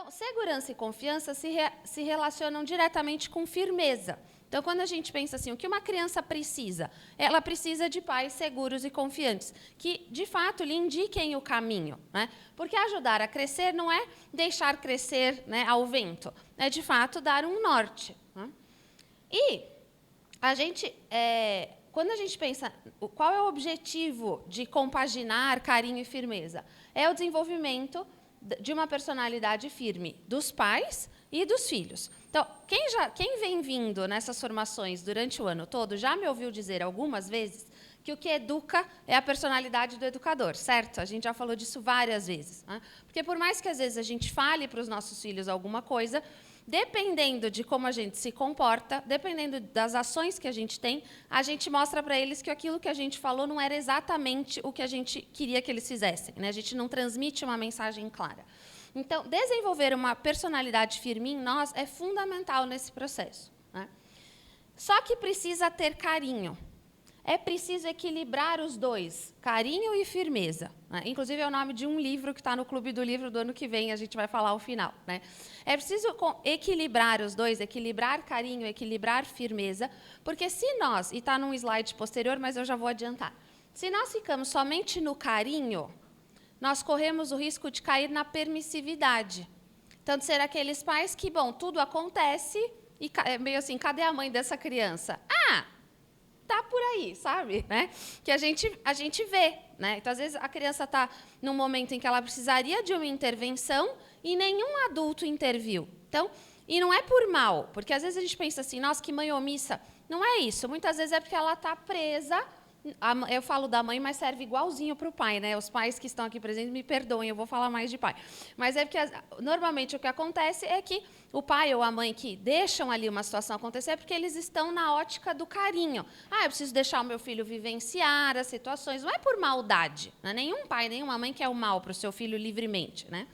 Então, segurança e confiança se relacionam diretamente com firmeza. Então, quando a gente pensa assim, o que uma criança precisa? Ela precisa de pais seguros e confiantes, que, de fato, lhe indiquem o caminho, né? Porque ajudar a crescer não é deixar crescer, né, ao vento, é, de fato, dar um norte, né? E quando a gente pensa qual é o objetivo de compaginar carinho e firmeza, é o desenvolvimento de uma personalidade firme dos pais e dos filhos. Então, quem vem vindo nessas formações durante o ano todo já me ouviu dizer algumas vezes que o que educa é a personalidade do educador, certo? A gente já falou disso várias vezes, né? Porque por mais que às vezes a gente fale para os nossos filhos alguma coisa, dependendo de como a gente se comporta, dependendo das ações que a gente tem, a gente mostra para eles que aquilo que a gente falou não era exatamente o que a gente queria que eles fizessem, né? A gente não transmite uma mensagem clara. Então, desenvolver uma personalidade firme em nós é fundamental nesse processo, né? Só que precisa ter carinho. É preciso equilibrar os dois, carinho e firmeza, né? Inclusive, é o nome de um livro que está no Clube do Livro do ano que vem, a gente vai falar ao final, né? É preciso equilibrar os dois, equilibrar carinho, equilibrar firmeza, porque se nós, e está num slide posterior, mas eu já vou adiantar, se nós ficamos somente no carinho, nós corremos o risco de cair na permissividade. Então, de ser aqueles pais que, bom, tudo acontece e meio assim, cadê a mãe dessa criança? Ah, tá por aí, sabe? Né? Que a gente vê, né? Então, às vezes, a criança está num momento em que ela precisaria de uma intervenção e nenhum adulto interviu. Então, e não é por mal, porque às vezes a gente pensa assim, nossa, que mãe omissa. Não é isso. Muitas vezes é porque ela está presa. Eu falo da mãe, mas serve igualzinho para o pai, né? Os pais que estão aqui presentes me perdoem, eu vou falar mais de pai. Mas é porque, normalmente, o que acontece é que o pai ou a mãe que deixam ali uma situação acontecer é porque eles estão na ótica do carinho. Ah, eu preciso deixar o meu filho vivenciar as situações. Não é por maldade, né? Nenhum pai, nenhuma mãe quer o mal para o seu filho livremente, né?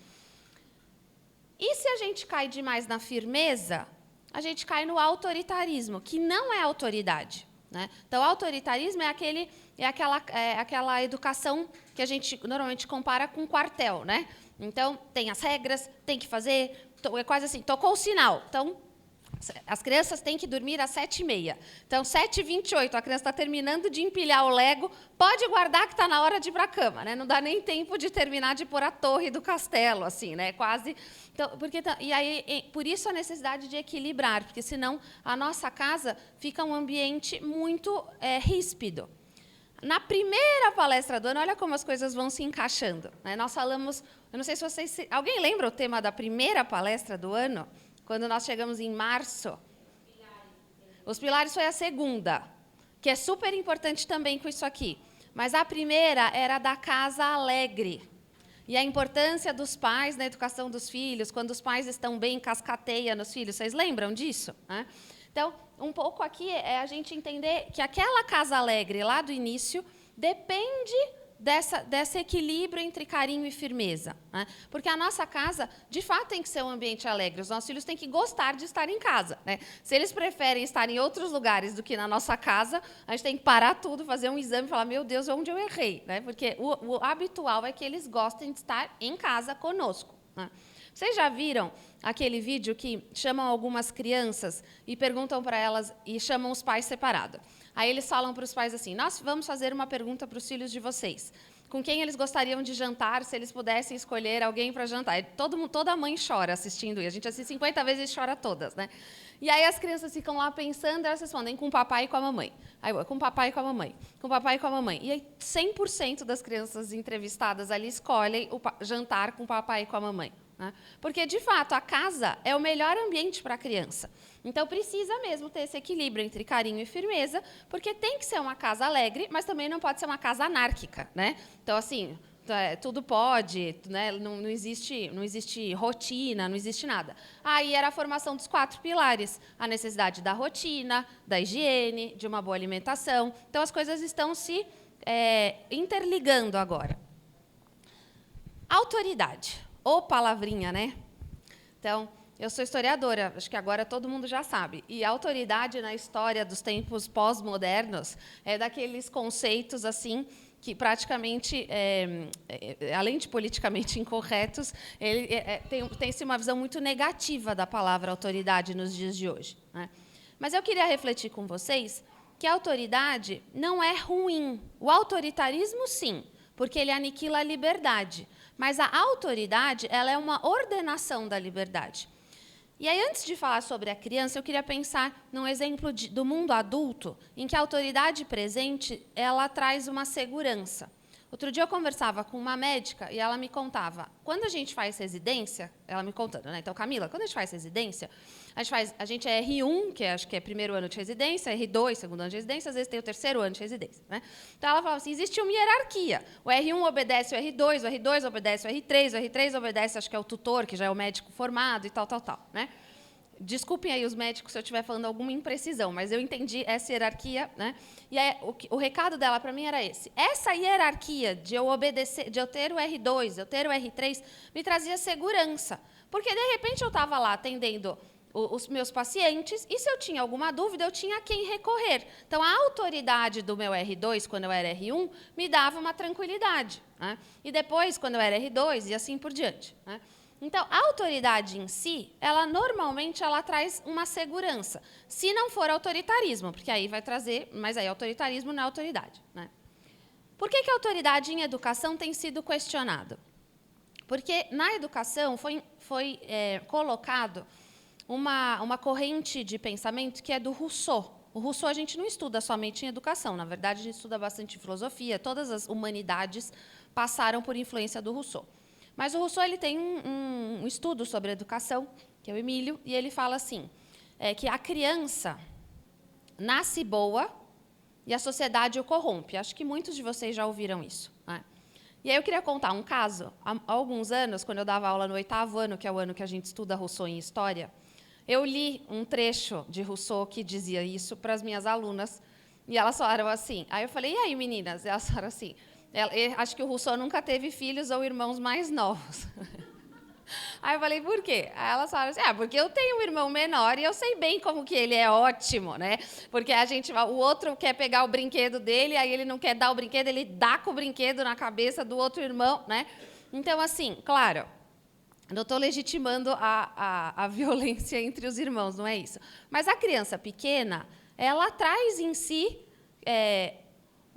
E se a gente cai demais na firmeza, a gente cai no autoritarismo, que não é autoridade, né? Então, o autoritarismo é aquela educação que a gente normalmente compara com quartel, né? Então, tem as regras, tem que fazer, é quase assim, tocou o sinal. Então, as crianças têm que dormir às 7h30. Então, 7h28, a criança está terminando de empilhar o Lego, pode guardar que está na hora de ir para a cama, né? Não dá nem tempo de terminar de pôr a torre do castelo, assim, né? Quase. Então, por isso a necessidade de equilibrar, porque senão a nossa casa fica um ambiente muito ríspido. Na primeira palestra do ano, olha como as coisas vão se encaixando, né? Nós falamos, eu não sei se vocês... Alguém lembra o tema da primeira palestra do ano? Quando nós chegamos em março? Os pilares foi a segunda, que é super importante também com isso aqui. Mas a primeira era da casa alegre. E a importância dos pais na educação dos filhos, quando os pais estão bem, cascateia nos filhos. Vocês lembram disso? Né? Então, um pouco aqui é a gente entender que aquela casa alegre lá do início depende desse equilíbrio entre carinho e firmeza, né? Porque a nossa casa, de fato, tem que ser um ambiente alegre. Os nossos filhos têm que gostar de estar em casa, né? Se eles preferem estar em outros lugares do que na nossa casa, a gente tem que parar tudo, fazer um exame e falar, meu Deus, onde eu errei, né? Porque o habitual é que eles gostem de estar em casa conosco, né? Vocês já viram aquele vídeo que chamam algumas crianças e perguntam para elas e chamam os pais separados? Aí eles falam para os pais assim, nós vamos fazer uma pergunta para os filhos de vocês. Com quem eles gostariam de jantar, se eles pudessem escolher alguém para jantar? Toda mãe chora assistindo, e a gente assiste 50 vezes e chora todas, né? E aí as crianças ficam lá pensando, elas respondem com o papai e com a mamãe. Aí, com o papai e com a mamãe. Com o papai e com a mamãe. E aí 100% das crianças entrevistadas ali escolhem jantar com o papai e com a mamãe, né? Porque, de fato, a casa é o melhor ambiente para a criança. Então, precisa mesmo ter esse equilíbrio entre carinho e firmeza, porque tem que ser uma casa alegre, mas também não pode ser uma casa anárquica, né? Então, assim, tudo pode, né? Não existe rotina, não existe nada. Aí era a formação dos 4 pilares, a necessidade da rotina, da higiene, de uma boa alimentação. Então, as coisas estão se interligando agora. Autoridade. Ou palavrinha, né? Então, eu sou historiadora, acho que agora todo mundo já sabe. E a autoridade na história dos tempos pós-modernos é daqueles conceitos assim que praticamente, além de politicamente incorretos, ele tem-se uma visão muito negativa da palavra autoridade nos dias de hoje, né? Mas eu queria refletir com vocês que a autoridade não é ruim. O autoritarismo, sim, porque ele aniquila a liberdade. Mas a autoridade, ela é uma ordenação da liberdade. E aí, antes de falar sobre a criança, eu queria pensar num exemplo do mundo adulto, em que a autoridade presente, ela traz uma segurança. Outro dia eu conversava com uma médica e ela me contava, quando a gente faz residência, ela me contando, né? Então, Camila, quando a gente faz residência, a gente é R1, que acho que é primeiro ano de residência, R2, segundo ano de residência, às vezes tem o terceiro ano de residência, né? Então, ela falava assim, existe uma hierarquia. O R1 obedece o R2 obedece o R3 obedece, acho que é o tutor, que já é o médico formado e tal, né? Desculpem aí os médicos se eu estiver falando alguma imprecisão, mas eu entendi essa hierarquia, né? E aí, o recado dela para mim era esse. Essa hierarquia de eu obedecer, de eu ter o R2, de eu ter o R3, me trazia segurança. Porque, de repente, eu estava lá atendendo os meus pacientes, e se eu tinha alguma dúvida, eu tinha a quem recorrer. Então, a autoridade do meu R2, quando eu era R1, me dava uma tranquilidade, né? E depois, quando eu era R2, e assim por diante, né? Então, a autoridade em si, normalmente ela traz uma segurança. Se não for autoritarismo, porque aí vai trazer, mas aí autoritarismo não é autoridade, né? Por que a autoridade em educação tem sido questionada? Porque na educação foi colocado uma corrente de pensamento que é do Rousseau. O Rousseau a gente não estuda somente em educação, na verdade a gente estuda bastante filosofia, todas as humanidades passaram por influência do Rousseau. Mas o Rousseau ele tem um estudo sobre educação, que é o Emílio, e ele fala assim, que a criança nasce boa e a sociedade o corrompe. Acho que muitos de vocês já ouviram isso, né? E aí eu queria contar um caso. Há alguns anos, quando eu dava aula no 8º ano, que é o ano que a gente estuda Rousseau em História, eu li um trecho de Rousseau que dizia isso para as minhas alunas, e elas falaram assim. Aí eu falei, e aí, meninas? E elas falaram assim, acho que o Rousseau nunca teve filhos ou irmãos mais novos. Aí eu falei, por quê? Aí elas falaram assim, porque eu tenho um irmão menor e eu sei bem como que ele é ótimo, né? Porque o outro quer pegar o brinquedo dele, aí ele não quer dar o brinquedo, ele dá com o brinquedo na cabeça do outro irmão, né? Então, assim, claro, não estou legitimando a violência entre os irmãos, não é isso. Mas a criança pequena, ela traz em si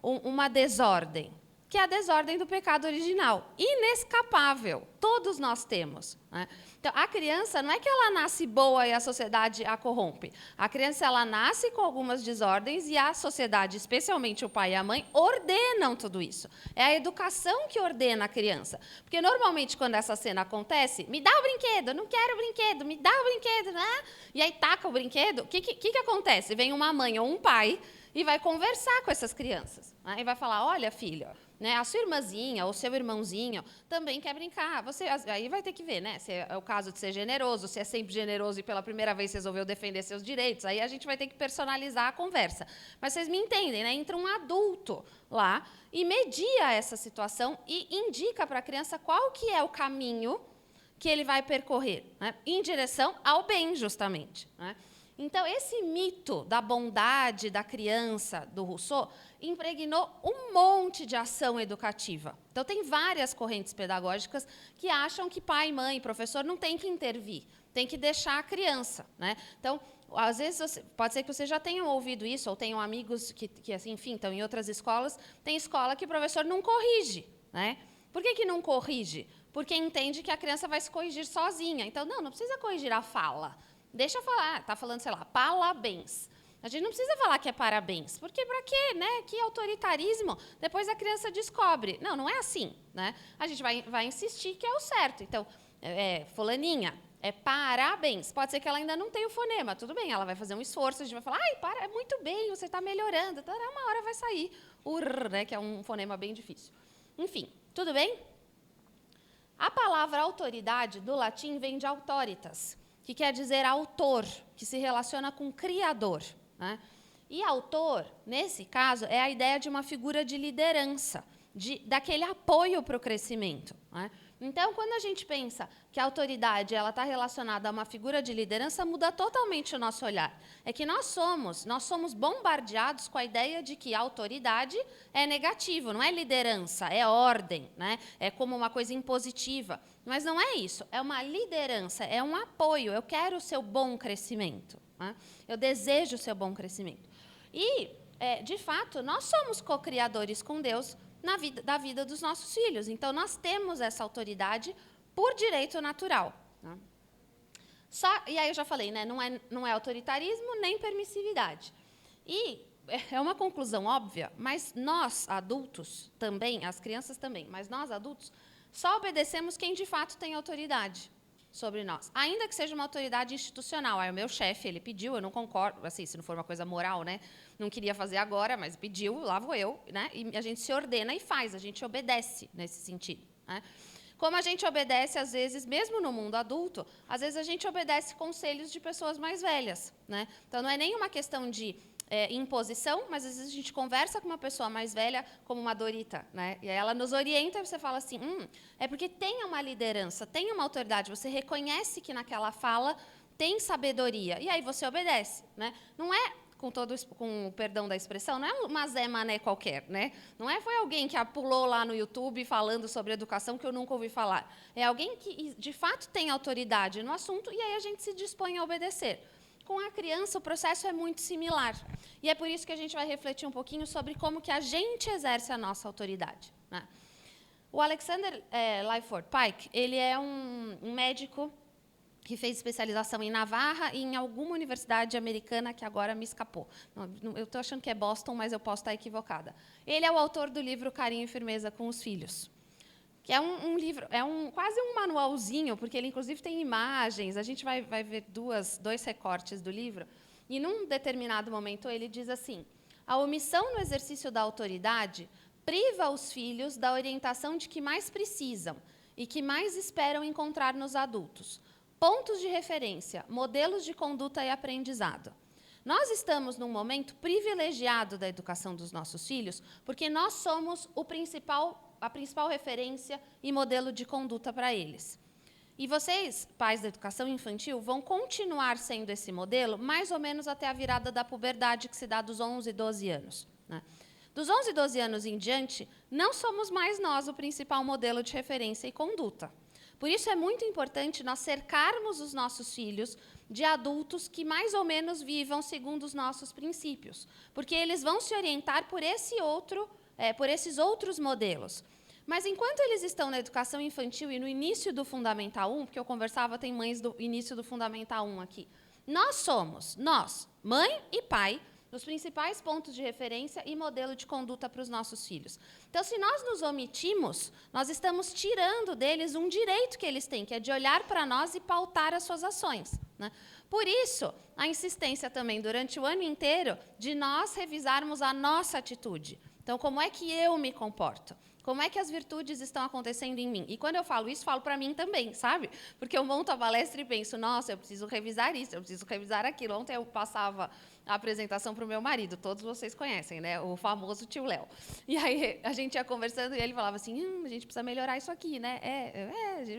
uma desordem, que é a desordem do pecado original, inescapável, todos nós temos, né? Então, a criança, não é que ela nasce boa e a sociedade a corrompe. A criança, ela nasce com algumas desordens e a sociedade, especialmente o pai e a mãe, ordenam tudo isso. É a educação que ordena a criança. Porque, normalmente, quando essa cena acontece, me dá o brinquedo, não quero o brinquedo, me dá o brinquedo, né? E aí taca o brinquedo, o que acontece? Vem uma mãe ou um pai e vai conversar com essas crianças, né? E vai falar, olha, filho, né, a sua irmãzinha ou seu irmãozinho também quer brincar. Você aí vai ter que ver, né, se é o caso de ser generoso, se é sempre generoso e pela primeira vez resolveu defender seus direitos. Aí a gente vai ter que personalizar a conversa. Mas vocês me entendem, né? Entra um adulto lá e media essa situação e indica para a criança qual que é o caminho que ele vai percorrer, né, em direção ao bem, justamente, né? Então, esse mito da bondade da criança, do Rousseau, impregnou um monte de ação educativa. Então, tem várias correntes pedagógicas que acham que pai, mãe, professor não tem que intervir, tem que deixar a criança, né? Então, às vezes, pode ser que vocês já tenham ouvido isso, ou tenham amigos que assim, enfim, estão em outras escolas. Tem escola que o professor não corrige, né? Por que não corrige? Porque entende que a criança vai se corrigir sozinha. Então, não precisa corrigir a fala. Deixa eu falar, está falando, sei lá, parabéns. A gente não precisa falar que é parabéns, porque para quê, né? Que autoritarismo? Depois a criança descobre. Não é assim, né? A gente vai insistir que é o certo. Então, fulaninha, parabéns. Pode ser que ela ainda não tenha o fonema, tudo bem, ela vai fazer um esforço, a gente vai falar, muito bem, você está melhorando. Então, uma hora vai sair o r, né? Que é um fonema bem difícil. Enfim, tudo bem? A palavra autoridade, do latim, vem de autoritas, que quer dizer autor, que se relaciona com criador, né? E autor, nesse caso, é a ideia de uma figura de liderança, daquele apoio para o crescimento, né? Então, quando a gente pensa que a autoridade está relacionada a uma figura de liderança, muda totalmente o nosso olhar. É que nós somos bombardeados com a ideia de que a autoridade é negativo, não é liderança, é ordem, né? É como uma coisa impositiva. Mas não é isso, é uma liderança, é um apoio. Eu quero o seu bom crescimento, né? Eu desejo o seu bom crescimento. E, de fato, nós somos co-criadores com Deus da vida dos nossos filhos. Então, nós temos essa autoridade por direito natural. Né? E aí eu já falei, né, não é autoritarismo nem permissividade. E é uma conclusão óbvia, mas nós, adultos, também, as crianças também, mas nós, adultos, só obedecemos quem de fato tem autoridade sobre nós. Ainda que seja uma autoridade institucional. Aí o meu chefe, ele pediu, eu não concordo, assim, se não for uma coisa moral, né? Não queria fazer agora, mas pediu, lá vou eu, né? E a gente se ordena e faz, a gente obedece nesse sentido, né? Como a gente obedece, às vezes, mesmo no mundo adulto, às vezes a gente obedece conselhos de pessoas mais velhas, né? Então, não é nem uma questão de imposição, mas às vezes a gente conversa com uma pessoa mais velha, como uma Dorita, né? E aí ela nos orienta e você fala assim, é porque tem uma liderança, tem uma autoridade, você reconhece que naquela fala tem sabedoria, e aí você obedece, né? Não é, com o perdão da expressão, não é uma Zé Mané qualquer, né? Não foi alguém que pulou lá no YouTube falando sobre educação que eu nunca ouvi falar. É alguém que, de fato, tem autoridade no assunto, e aí a gente se dispõe a obedecer. Com a criança, o processo é muito similar. E é por isso que a gente vai refletir um pouquinho sobre como que a gente exerce a nossa autoridade, né? O Alexander Lyford Pike, ele é um médico que fez especialização em Navarra e em alguma universidade americana que agora me escapou. Eu estou achando que é Boston, mas eu posso estar equivocada. Ele é o autor do livro Carinho e Firmeza com os Filhos, que é um livro, quase um manualzinho, porque ele, inclusive, tem imagens. A gente vai ver dois recortes do livro. E, num determinado momento, ele diz assim, a omissão no exercício da autoridade priva os filhos da orientação de que mais precisam e que mais esperam encontrar nos adultos. Pontos de referência, modelos de conduta e aprendizado. Nós estamos num momento privilegiado da educação dos nossos filhos, porque nós somos a principal referência e modelo de conduta para eles. E vocês, pais da educação infantil, vão continuar sendo esse modelo mais ou menos até a virada da puberdade, que se dá dos 11, 12 anos. Né? Dos 11, 12 anos em diante, não somos mais nós o principal modelo de referência e conduta. Por isso é muito importante nós cercarmos os nossos filhos de adultos que mais ou menos vivam segundo os nossos princípios, porque eles vão se orientar por esses outros modelos. Mas enquanto eles estão na educação infantil e no início do Fundamental 1, porque eu conversava, tem mães do início do Fundamental 1 aqui, nós, mãe e pai, os principais pontos de referência e modelo de conduta para os nossos filhos. Então, se nós nos omitimos, nós estamos tirando deles um direito que eles têm, que é de olhar para nós e pautar as suas ações, né? Por isso, a insistência também, durante o ano inteiro, de nós revisarmos a nossa atitude. Então, como é que eu me comporto? Como é que as virtudes estão acontecendo em mim? E quando eu falo isso, falo para mim também, sabe? Porque eu monto a palestra e penso, nossa, eu preciso revisar isso, eu preciso revisar aquilo. Ontem eu passava a apresentação para o meu marido, todos vocês conhecem, né? O famoso tio Léo. E aí a gente ia conversando e ele falava assim, a gente precisa melhorar isso aqui, né?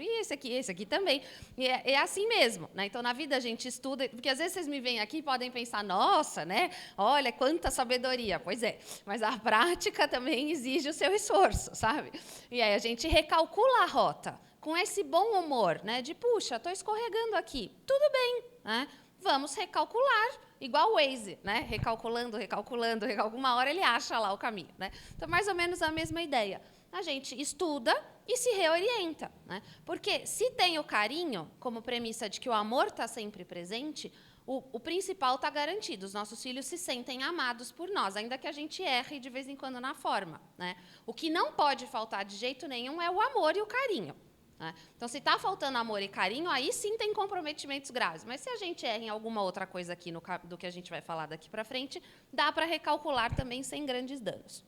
Esse aqui também. E é assim mesmo, né? Então, na vida a gente estuda, porque às vezes vocês me veem aqui e podem pensar, nossa, né? Olha, quanta sabedoria. Pois é, mas a prática também exige o seu esforço, sabe? E aí a gente recalcula a rota com esse bom humor, né? De, puxa, estou escorregando aqui. Tudo bem, né? Vamos recalcular, igual o Waze, né? Recalculando, uma hora ele acha lá o caminho, né? Então, mais ou menos a mesma ideia. A gente estuda e se reorienta, né? Porque se tem o carinho, como premissa de que o amor está sempre presente, o principal está garantido. Os nossos filhos se sentem amados por nós, ainda que a gente erre de vez em quando na forma, né? O que não pode faltar de jeito nenhum é o amor e o carinho. Então, se está faltando amor e carinho, aí sim tem comprometimentos graves. Mas se a gente erra em alguma outra coisa aqui do que a gente vai falar daqui para frente, dá para recalcular também sem grandes danos.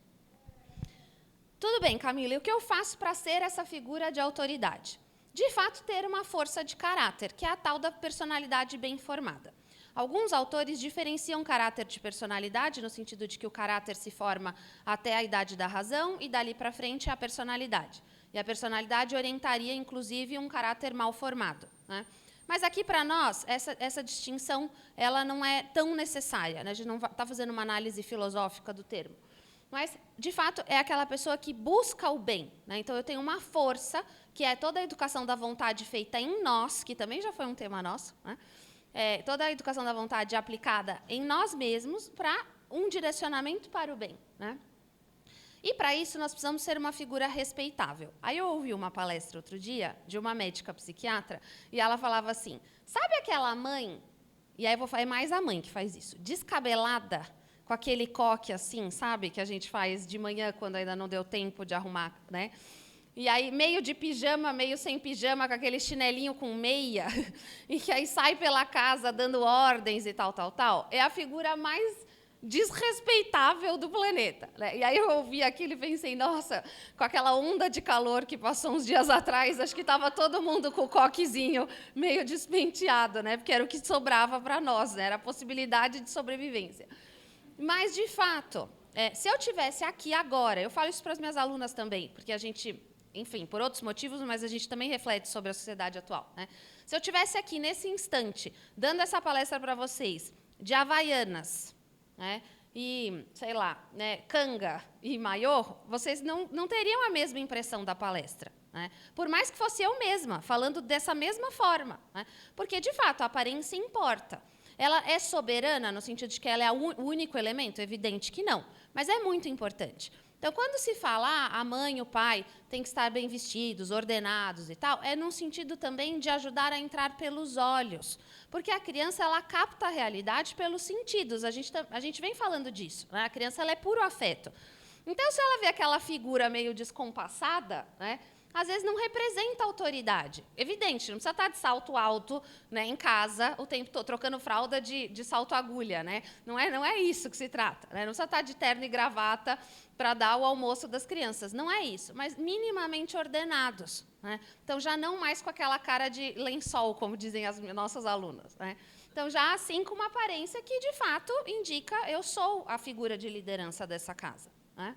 Tudo bem, Camila, e o que eu faço para ser essa figura de autoridade? De fato, ter uma força de caráter, que é a tal da personalidade bem formada. Alguns autores diferenciam caráter de personalidade, no sentido de que o caráter se forma até a idade da razão e dali para frente é a personalidade. E a personalidade orientaria, inclusive, um caráter mal formado, né? Mas aqui, para nós, essa distinção ela não é tão necessária, né? A gente não está fazendo uma análise filosófica do termo. Mas, de fato, é aquela pessoa que busca o bem, né? Então, eu tenho uma força, que é toda a educação da vontade feita em nós, que também já foi um tema nosso, né? Toda a educação da vontade aplicada em nós mesmos para um direcionamento para o bem, né? E, para isso, nós precisamos ser uma figura respeitável. Aí eu ouvi uma palestra outro dia de uma médica psiquiatra, e ela falava assim, sabe aquela mãe, e aí eu vou falar, é mais a mãe que faz isso, descabelada, com aquele coque assim, sabe, que a gente faz de manhã, quando ainda não deu tempo de arrumar, né? E aí, meio de pijama, meio sem pijama, com aquele chinelinho com meia, e que aí sai pela casa dando ordens e tal, tal, tal, é a figura mais desrespeitável do planeta, né? E aí eu ouvi aquilo e pensei, nossa, com aquela onda de calor que passou uns dias atrás, acho que estava todo mundo com o coquezinho meio despenteado, né? Porque era o que sobrava para nós, né? Era a possibilidade de sobrevivência. Mas, de fato, se eu tivesse aqui agora, eu falo isso para as minhas alunas também, porque a gente, enfim, por outros motivos, mas a gente também reflete sobre a sociedade atual, né? Se eu tivesse aqui, nesse instante, dando essa palestra para vocês, de Havaianas, né, e, sei lá, né, canga e maiô, vocês não teriam a mesma impressão da palestra, né? Por mais que fosse eu mesma, falando dessa mesma forma, né? Porque, de fato, a aparência importa. Ela é soberana no sentido de que ela é o único elemento? Evidente que não, mas é muito importante. Então, quando se fala a mãe e o pai têm que estar bem vestidos, ordenados e tal, é num sentido também de ajudar a entrar pelos olhos. Porque a criança ela capta a realidade pelos sentidos. A gente vem falando disso, né? A criança ela é puro afeto. Então, se ela vê aquela figura meio descompassada, né, às vezes não representa autoridade. Evidente, não precisa estar de salto alto, né, em casa o tempo todo, trocando fralda de salto agulha, né? Não é isso que se trata, né? Não precisa estar de terno e gravata para dar o almoço das crianças. Não é isso, mas minimamente ordenados, né? Então, já não mais com aquela cara de lençol, como dizem as nossas alunas, né? Então, já assim com uma aparência que, de fato, indica eu sou a figura de liderança dessa casa, né?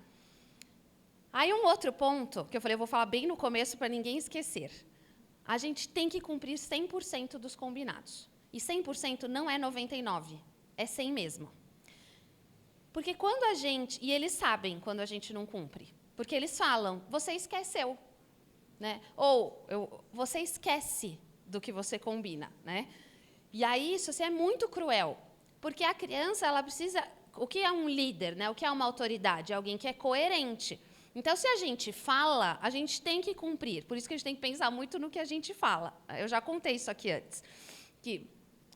Aí, um outro ponto, que eu falei, eu vou falar bem no começo para ninguém esquecer. A gente tem que cumprir 100% dos combinados. E 100% não é 99%, é 100% mesmo. Porque quando a gente... E eles sabem quando a gente não cumpre. Porque eles falam, você esqueceu, né? Ou, você esquece do que você combina, né? E aí, isso assim, é muito cruel. Porque a criança, ela precisa... O que é um líder, né? O que é uma autoridade? É alguém que é coerente. Então, se a gente fala, a gente tem que cumprir. Por isso que a gente tem que pensar muito no que a gente fala. Eu já contei isso aqui antes. Que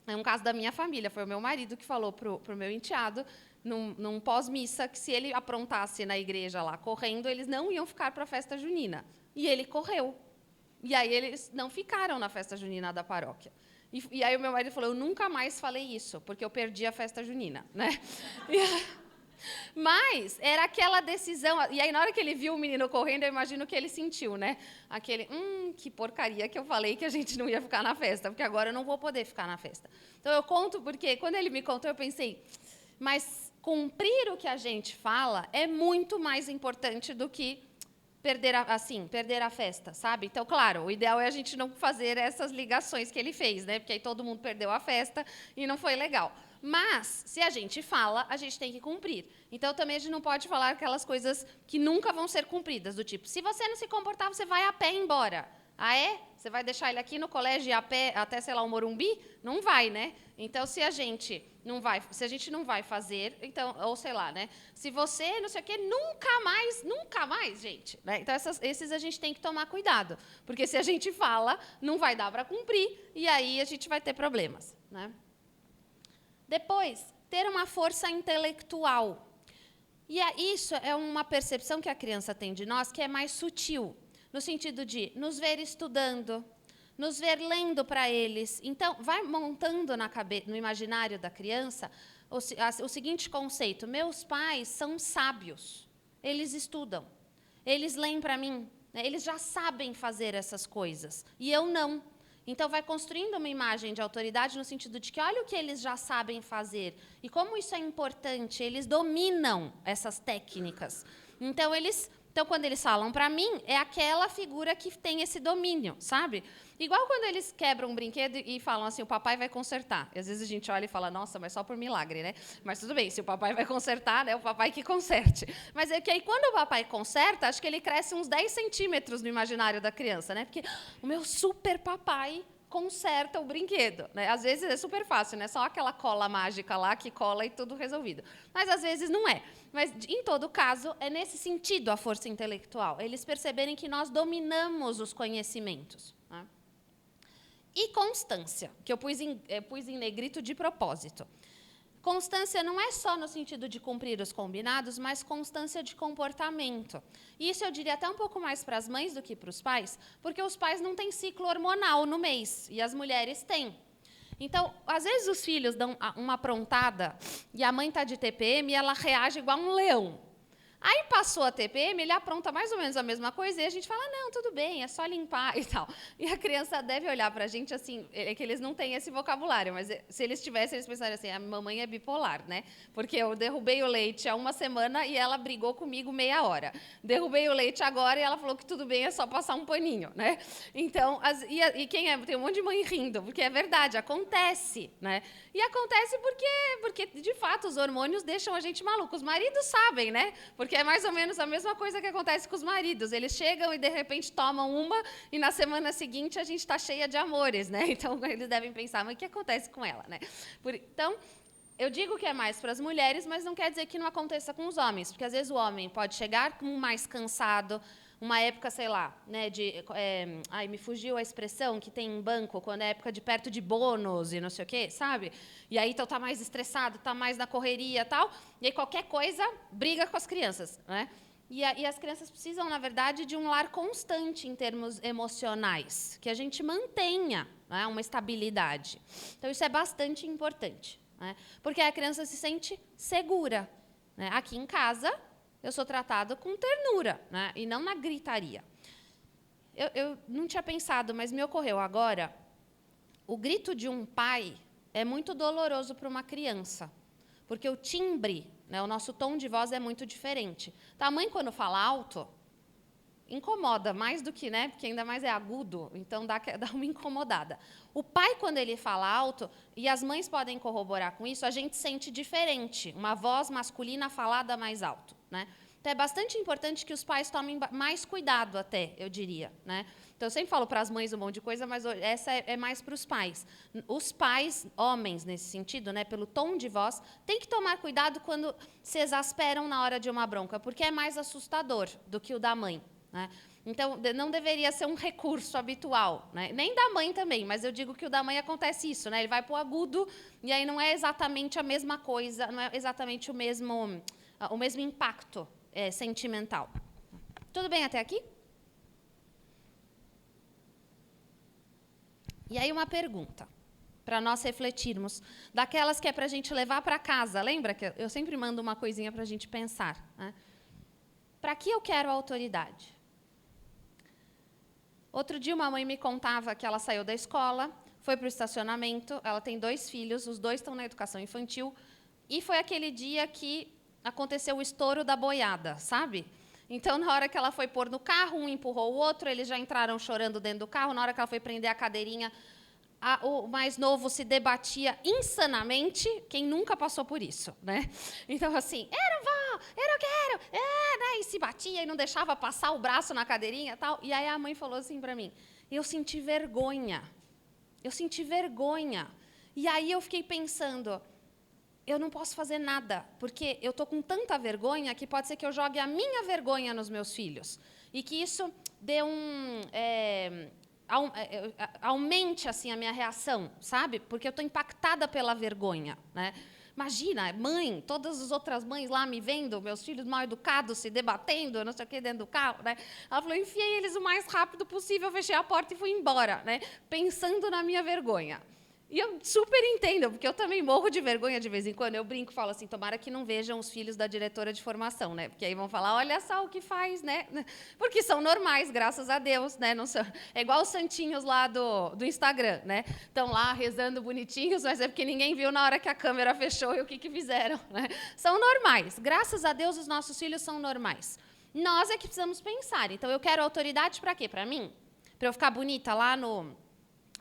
é um caso da minha família. Foi o meu marido que falou para o meu enteado, num pós-missa, que se ele aprontasse na igreja lá, correndo, eles não iam ficar para a festa junina. E ele correu. E aí eles não ficaram na festa junina da paróquia. E aí o meu marido falou, eu nunca mais falei isso, porque eu perdi a festa junina, né? Mas era aquela decisão, e aí na hora que ele viu o menino correndo, eu imagino que ele sentiu, né? Aquele, que porcaria que eu falei que a gente não ia ficar na festa, porque agora eu não vou poder ficar na festa. Então eu conto porque, quando ele me contou, eu pensei, mas cumprir o que a gente fala é muito mais importante do que perder a festa, sabe? Então, claro, o ideal é a gente não fazer essas ligações que ele fez, né? Porque aí todo mundo perdeu a festa e não foi legal. Mas, se a gente fala, a gente tem que cumprir. Então, também a gente não pode falar aquelas coisas que nunca vão ser cumpridas, do tipo, se você não se comportar, você vai a pé embora. Ah, é? Você vai deixar ele aqui no colégio e a pé até, sei lá, o Morumbi? Não vai, né? Então, se a gente não vai fazer, então, ou sei lá, né? Se você, não sei o quê, nunca mais, gente. Né? Então, esses a gente tem que tomar cuidado. Porque se a gente fala, não vai dar para cumprir, e aí a gente vai ter problemas, né? Depois, ter uma força intelectual. E isso é uma percepção que a criança tem de nós que é mais sutil, no sentido de nos ver estudando, nos ver lendo para eles. Então, vai montando no imaginário da criança o seguinte conceito, meus pais são sábios, eles estudam, eles leem para mim, né? Eles já sabem fazer essas coisas, e eu não. Então, vai construindo uma imagem de autoridade no sentido de que olha o que eles já sabem fazer e como isso é importante, eles dominam essas técnicas. Então, eles Então, quando eles falam para mim, é aquela figura que tem esse domínio, sabe? Igual quando eles quebram um brinquedo e falam assim, o papai vai consertar. E às vezes a gente olha e fala, nossa, mas só por milagre, né? Mas tudo bem, se o papai vai consertar, né, o papai que conserte. Mas é que aí, quando o papai conserta, acho que ele cresce uns 10 centímetros no imaginário da criança, né? Porque o meu super papai conserta o brinquedo, né? Às vezes é super fácil, né? Só aquela cola mágica lá que cola e tudo resolvido. Mas às vezes não é. Mas, em todo caso, é nesse sentido a força intelectual. Eles perceberem que nós dominamos os conhecimentos. Né? E constância, que eu pus em negrito de propósito. Constância não é só no sentido de cumprir os combinados, mas constância de comportamento. E isso eu diria até um pouco mais para as mães do que para os pais, porque os pais não têm ciclo hormonal no mês, e as mulheres têm. Então, às vezes os filhos dão uma aprontada e a mãe está de TPM e ela reage igual um leão. Aí passou a TPM, ele apronta mais ou menos a mesma coisa e a gente fala, não, tudo bem, é só limpar e tal. E a criança deve olhar para a gente assim, é que eles não têm esse vocabulário, mas se eles tivessem, eles pensariam assim, a mamãe é bipolar, né? Porque eu derrubei o leite há uma semana e ela brigou comigo meia hora. Derrubei o leite agora e ela falou que tudo bem, é só passar um paninho, né? Então, tem um monte de mãe rindo, porque é verdade, acontece, né? E acontece porque de fato, os hormônios deixam a gente maluco. Os maridos sabem, né? Porque é mais ou menos a mesma coisa que acontece com os maridos. Eles chegam e, de repente, tomam uma e, na semana seguinte, a gente está cheia de amores, né? Então, eles devem pensar, mas o que acontece com ela, né? Então, eu digo que é mais para as mulheres, mas não quer dizer que não aconteça com os homens. Porque, às vezes, o homem pode chegar mais cansado, uma época, sei lá, né, me fugiu a expressão que tem em banco, quando é época de perto de bônus e não sei o quê, sabe? E aí, então, tá mais estressado, tá mais na correria e tal, e aí qualquer coisa briga com as crianças, né? E as crianças precisam, na verdade, de um lar constante em termos emocionais, que a gente mantenha, né, uma estabilidade. Então, isso é bastante importante, né? Porque a criança se sente segura, né? Aqui em casa, eu sou tratado com ternura, né? E não na gritaria. Eu não tinha pensado, mas me ocorreu agora, o grito de um pai é muito doloroso para uma criança, porque o timbre, né, o nosso tom de voz é muito diferente. Então, a mãe, quando fala alto, incomoda mais do que, né? Porque ainda mais é agudo, então dá uma incomodada. O pai, quando ele fala alto, e as mães podem corroborar com isso, a gente sente diferente, uma voz masculina falada mais alto, né? Então, é bastante importante que os pais tomem mais cuidado até, eu diria, né? Então, eu sempre falo para as mães um monte de coisa, mas essa é mais para os pais. Os pais, homens nesse sentido, né, pelo tom de voz, têm que tomar cuidado quando se exasperam na hora de uma bronca, porque é mais assustador do que o da mãe, né? Então, não deveria ser um recurso habitual, né? Nem da mãe também, mas eu digo que o da mãe acontece isso, né? Ele vai para o agudo e aí não é exatamente a mesma coisa, não é exatamente o mesmo impacto sentimental. Tudo bem até aqui? E aí uma pergunta, para nós refletirmos, daquelas que é para a gente levar para casa. Lembra que eu sempre mando uma coisinha para a gente pensar, né? Para que eu quero a autoridade? Outro dia, uma mãe me contava que ela saiu da escola, foi para o estacionamento, ela tem 2 filhos, os 2 estão na educação infantil, e foi aquele dia que aconteceu o estouro da boiada, sabe? Então, na hora que ela foi pôr no carro, um empurrou o outro, eles já entraram chorando dentro do carro, na hora que ela foi prender a cadeirinha, o mais novo se debatia insanamente, quem nunca passou por isso, né? Então, assim, eu não vou, eu não quero, né? E se batia e não deixava passar o braço na cadeirinha e tal. E aí a mãe falou assim para mim, eu senti vergonha. E aí eu fiquei pensando, eu não posso fazer nada, porque eu estou com tanta vergonha que pode ser que eu jogue a minha vergonha nos meus filhos. E que isso dê aumente assim a minha reação, sabe? Porque eu estou impactada pela vergonha, né? Imagina, mãe, todas as outras mães lá me vendo, meus filhos mal educados se debatendo, não sei o que, dentro do carro, né? Ela falou, enfiei eles o mais rápido possível, fechei a porta e fui embora, né? Pensando na minha vergonha. E eu super entendo, porque eu também morro de vergonha de vez em quando. Eu brinco e falo assim, tomara que não vejam os filhos da diretora de formação, né? Porque aí vão falar, olha só o que faz, né? Porque são normais, graças a Deus, né? Não são... É igual os santinhos lá do Instagram, né? Estão lá rezando bonitinhos, mas é porque ninguém viu na hora que a câmera fechou e o que fizeram, né? São normais. Graças a Deus, os nossos filhos são normais. Nós é que precisamos pensar. Então, eu quero autoridade para quê? Para mim? Para eu ficar bonita lá no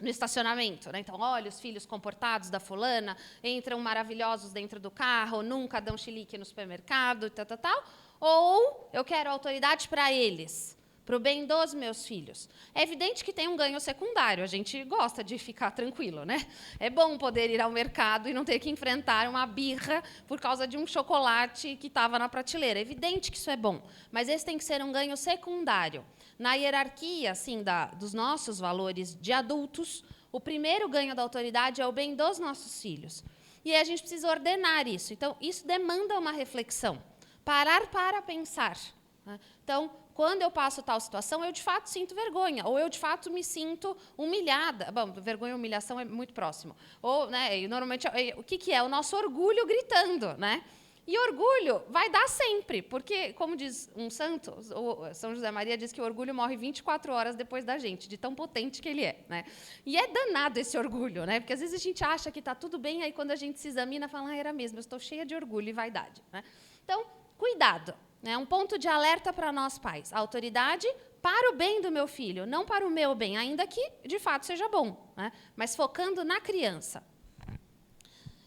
estacionamento, né? Então, olha, os filhos comportados da fulana, entram maravilhosos dentro do carro, nunca dão chilique no supermercado, e tal. Ou eu quero autoridade para eles, para o bem dos meus filhos. É evidente que tem um ganho secundário, a gente gosta de ficar tranquilo, né? É bom poder ir ao mercado e não ter que enfrentar uma birra por causa de um chocolate que estava na prateleira. É evidente que isso é bom, mas esse tem que ser um ganho secundário. Na hierarquia, assim, dos nossos valores de adultos, o primeiro ganho da autoridade é o bem dos nossos filhos. E aí a gente precisa ordenar isso. Então, isso demanda uma reflexão. Parar para pensar. Né? Então, quando eu passo tal situação, eu, de fato, sinto vergonha. Ou eu, de fato, me sinto humilhada. Bom, vergonha e humilhação é muito próximo. Ou, né, normalmente, o que é? O nosso orgulho gritando, né? E orgulho vai dar sempre, porque, como diz um santo, o São José Maria diz que o orgulho morre 24 horas depois da gente, de tão potente que ele é. Né? E é danado esse orgulho, né? Porque às vezes a gente acha que está tudo bem, aí quando a gente se examina, fala, era mesmo, eu estou cheia de orgulho e vaidade. Né? Então, cuidado. Né? Um ponto de alerta para nós pais. A autoridade para o bem do meu filho, não para o meu bem, ainda que, de fato, seja bom. Né? Mas focando na criança.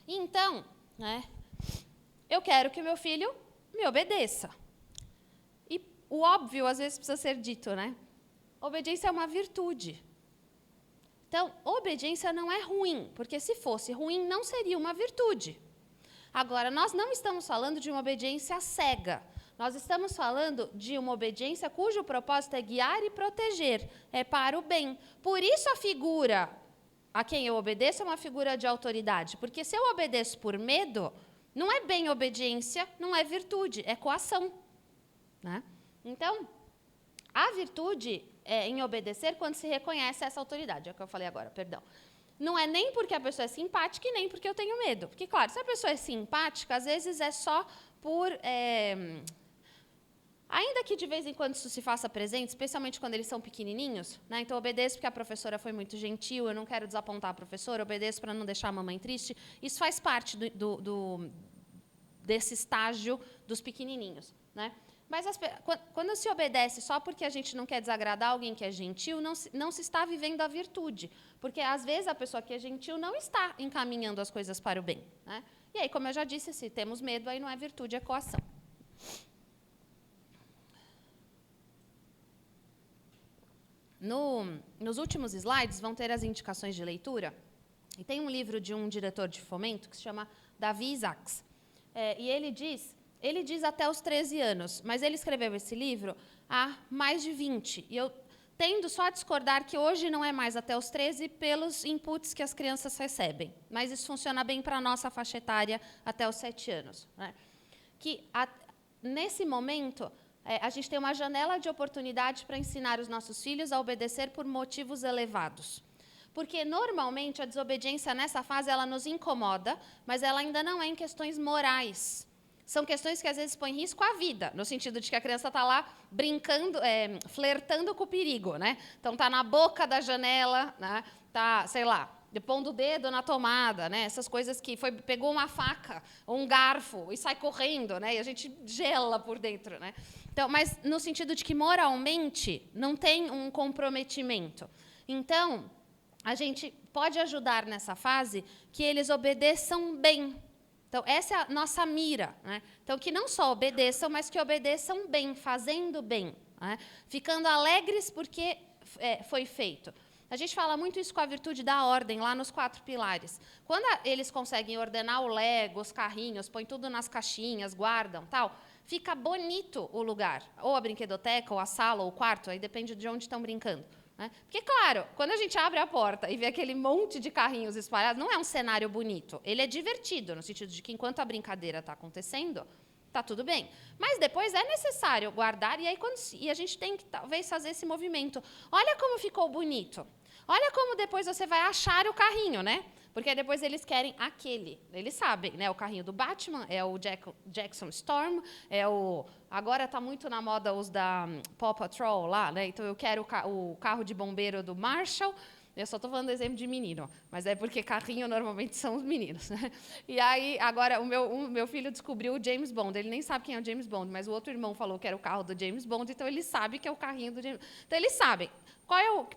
Então, né? Eu quero que o meu filho me obedeça. E o óbvio, às vezes, precisa ser dito, né? Obediência é uma virtude. Então, obediência não é ruim, porque se fosse ruim, não seria uma virtude. Agora, nós não estamos falando de uma obediência cega. Nós estamos falando de uma obediência cujo propósito é guiar e proteger, é para o bem. Por isso, a figura a quem eu obedeço é uma figura de autoridade. Porque se eu obedeço por medo, não é bem obediência, não é virtude, é coação. Né? Então, a virtude é em obedecer quando se reconhece essa autoridade. É o que eu falei agora, perdão. Não é nem porque a pessoa é simpática e nem porque eu tenho medo. Porque, claro, se a pessoa é simpática, às vezes é só por... Ainda que de vez em quando isso se faça presente, especialmente quando eles são pequenininhos, né? Então, obedeço porque a professora foi muito gentil, eu não quero desapontar a professora, obedeço para não deixar a mamãe triste. Isso faz parte desse estágio dos pequenininhos. Né? Mas quando se obedece só porque a gente não quer desagradar alguém que é gentil, não se está vivendo a virtude. Porque, às vezes, a pessoa que é gentil não está encaminhando as coisas para o bem. Né? E aí, como eu já disse, se temos medo, aí não é virtude, é coação. Nos últimos slides vão ter as indicações de leitura. E tem um livro de um diretor de fomento que se chama Davi Isaacs. E ele diz até os 13 anos, mas ele escreveu esse livro há mais de 20. E eu tendo só a discordar que hoje não é mais até os 13 pelos inputs que as crianças recebem. Mas isso funciona bem para a nossa faixa etária até os 7 anos. Né? Nesse momento... a gente tem uma janela de oportunidade para ensinar os nossos filhos a obedecer por motivos elevados. Porque, normalmente, a desobediência nessa fase ela nos incomoda, mas ela ainda não é em questões morais. São questões que, às vezes, põem em risco a vida, no sentido de que a criança está lá brincando, flertando com o perigo. Né? Então, está na boca da janela, né? Está, sei lá, pondo o dedo na tomada, né? Essas coisas que pegou uma faca ou um garfo e sai correndo, né? E a gente gela por dentro. Né? Então, mas no sentido de que, moralmente, não tem um comprometimento. Então, a gente pode ajudar nessa fase que eles obedeçam bem. Então, essa é a nossa mira. Né? Então, que não só obedeçam, mas que obedeçam bem, fazendo bem. Né? Ficando alegres porque foi feito. A gente fala muito isso com a virtude da ordem, lá nos 4 pilares. Quando eles conseguem ordenar o Lego, os carrinhos, põem tudo nas caixinhas, guardam, tal, fica bonito o lugar. Ou a brinquedoteca, ou a sala, ou o quarto, aí depende de onde estão brincando. Né? Porque, claro, quando a gente abre a porta e vê aquele monte de carrinhos espalhados, não é um cenário bonito. Ele é divertido, no sentido de que, enquanto a brincadeira está acontecendo, está tudo bem. Mas depois é necessário guardar, e aí a gente tem que, talvez, fazer esse movimento. Olha como ficou bonito. Olha como depois você vai achar o carrinho, né? Porque depois eles querem aquele. Eles sabem, né? O carrinho do Batman, é o Jackson Storm, agora está muito na moda os da Paw Patrol lá, né? Então eu quero o carro de bombeiro do Marshall. Eu só estou falando do exemplo de menino, mas é porque carrinho normalmente são os meninos. Né? E aí, agora, o meu filho descobriu o James Bond. Ele nem sabe quem é o James Bond, mas o outro irmão falou que era o carro do James Bond, então ele sabe que é o carrinho do James Bond. Então, eles sabem.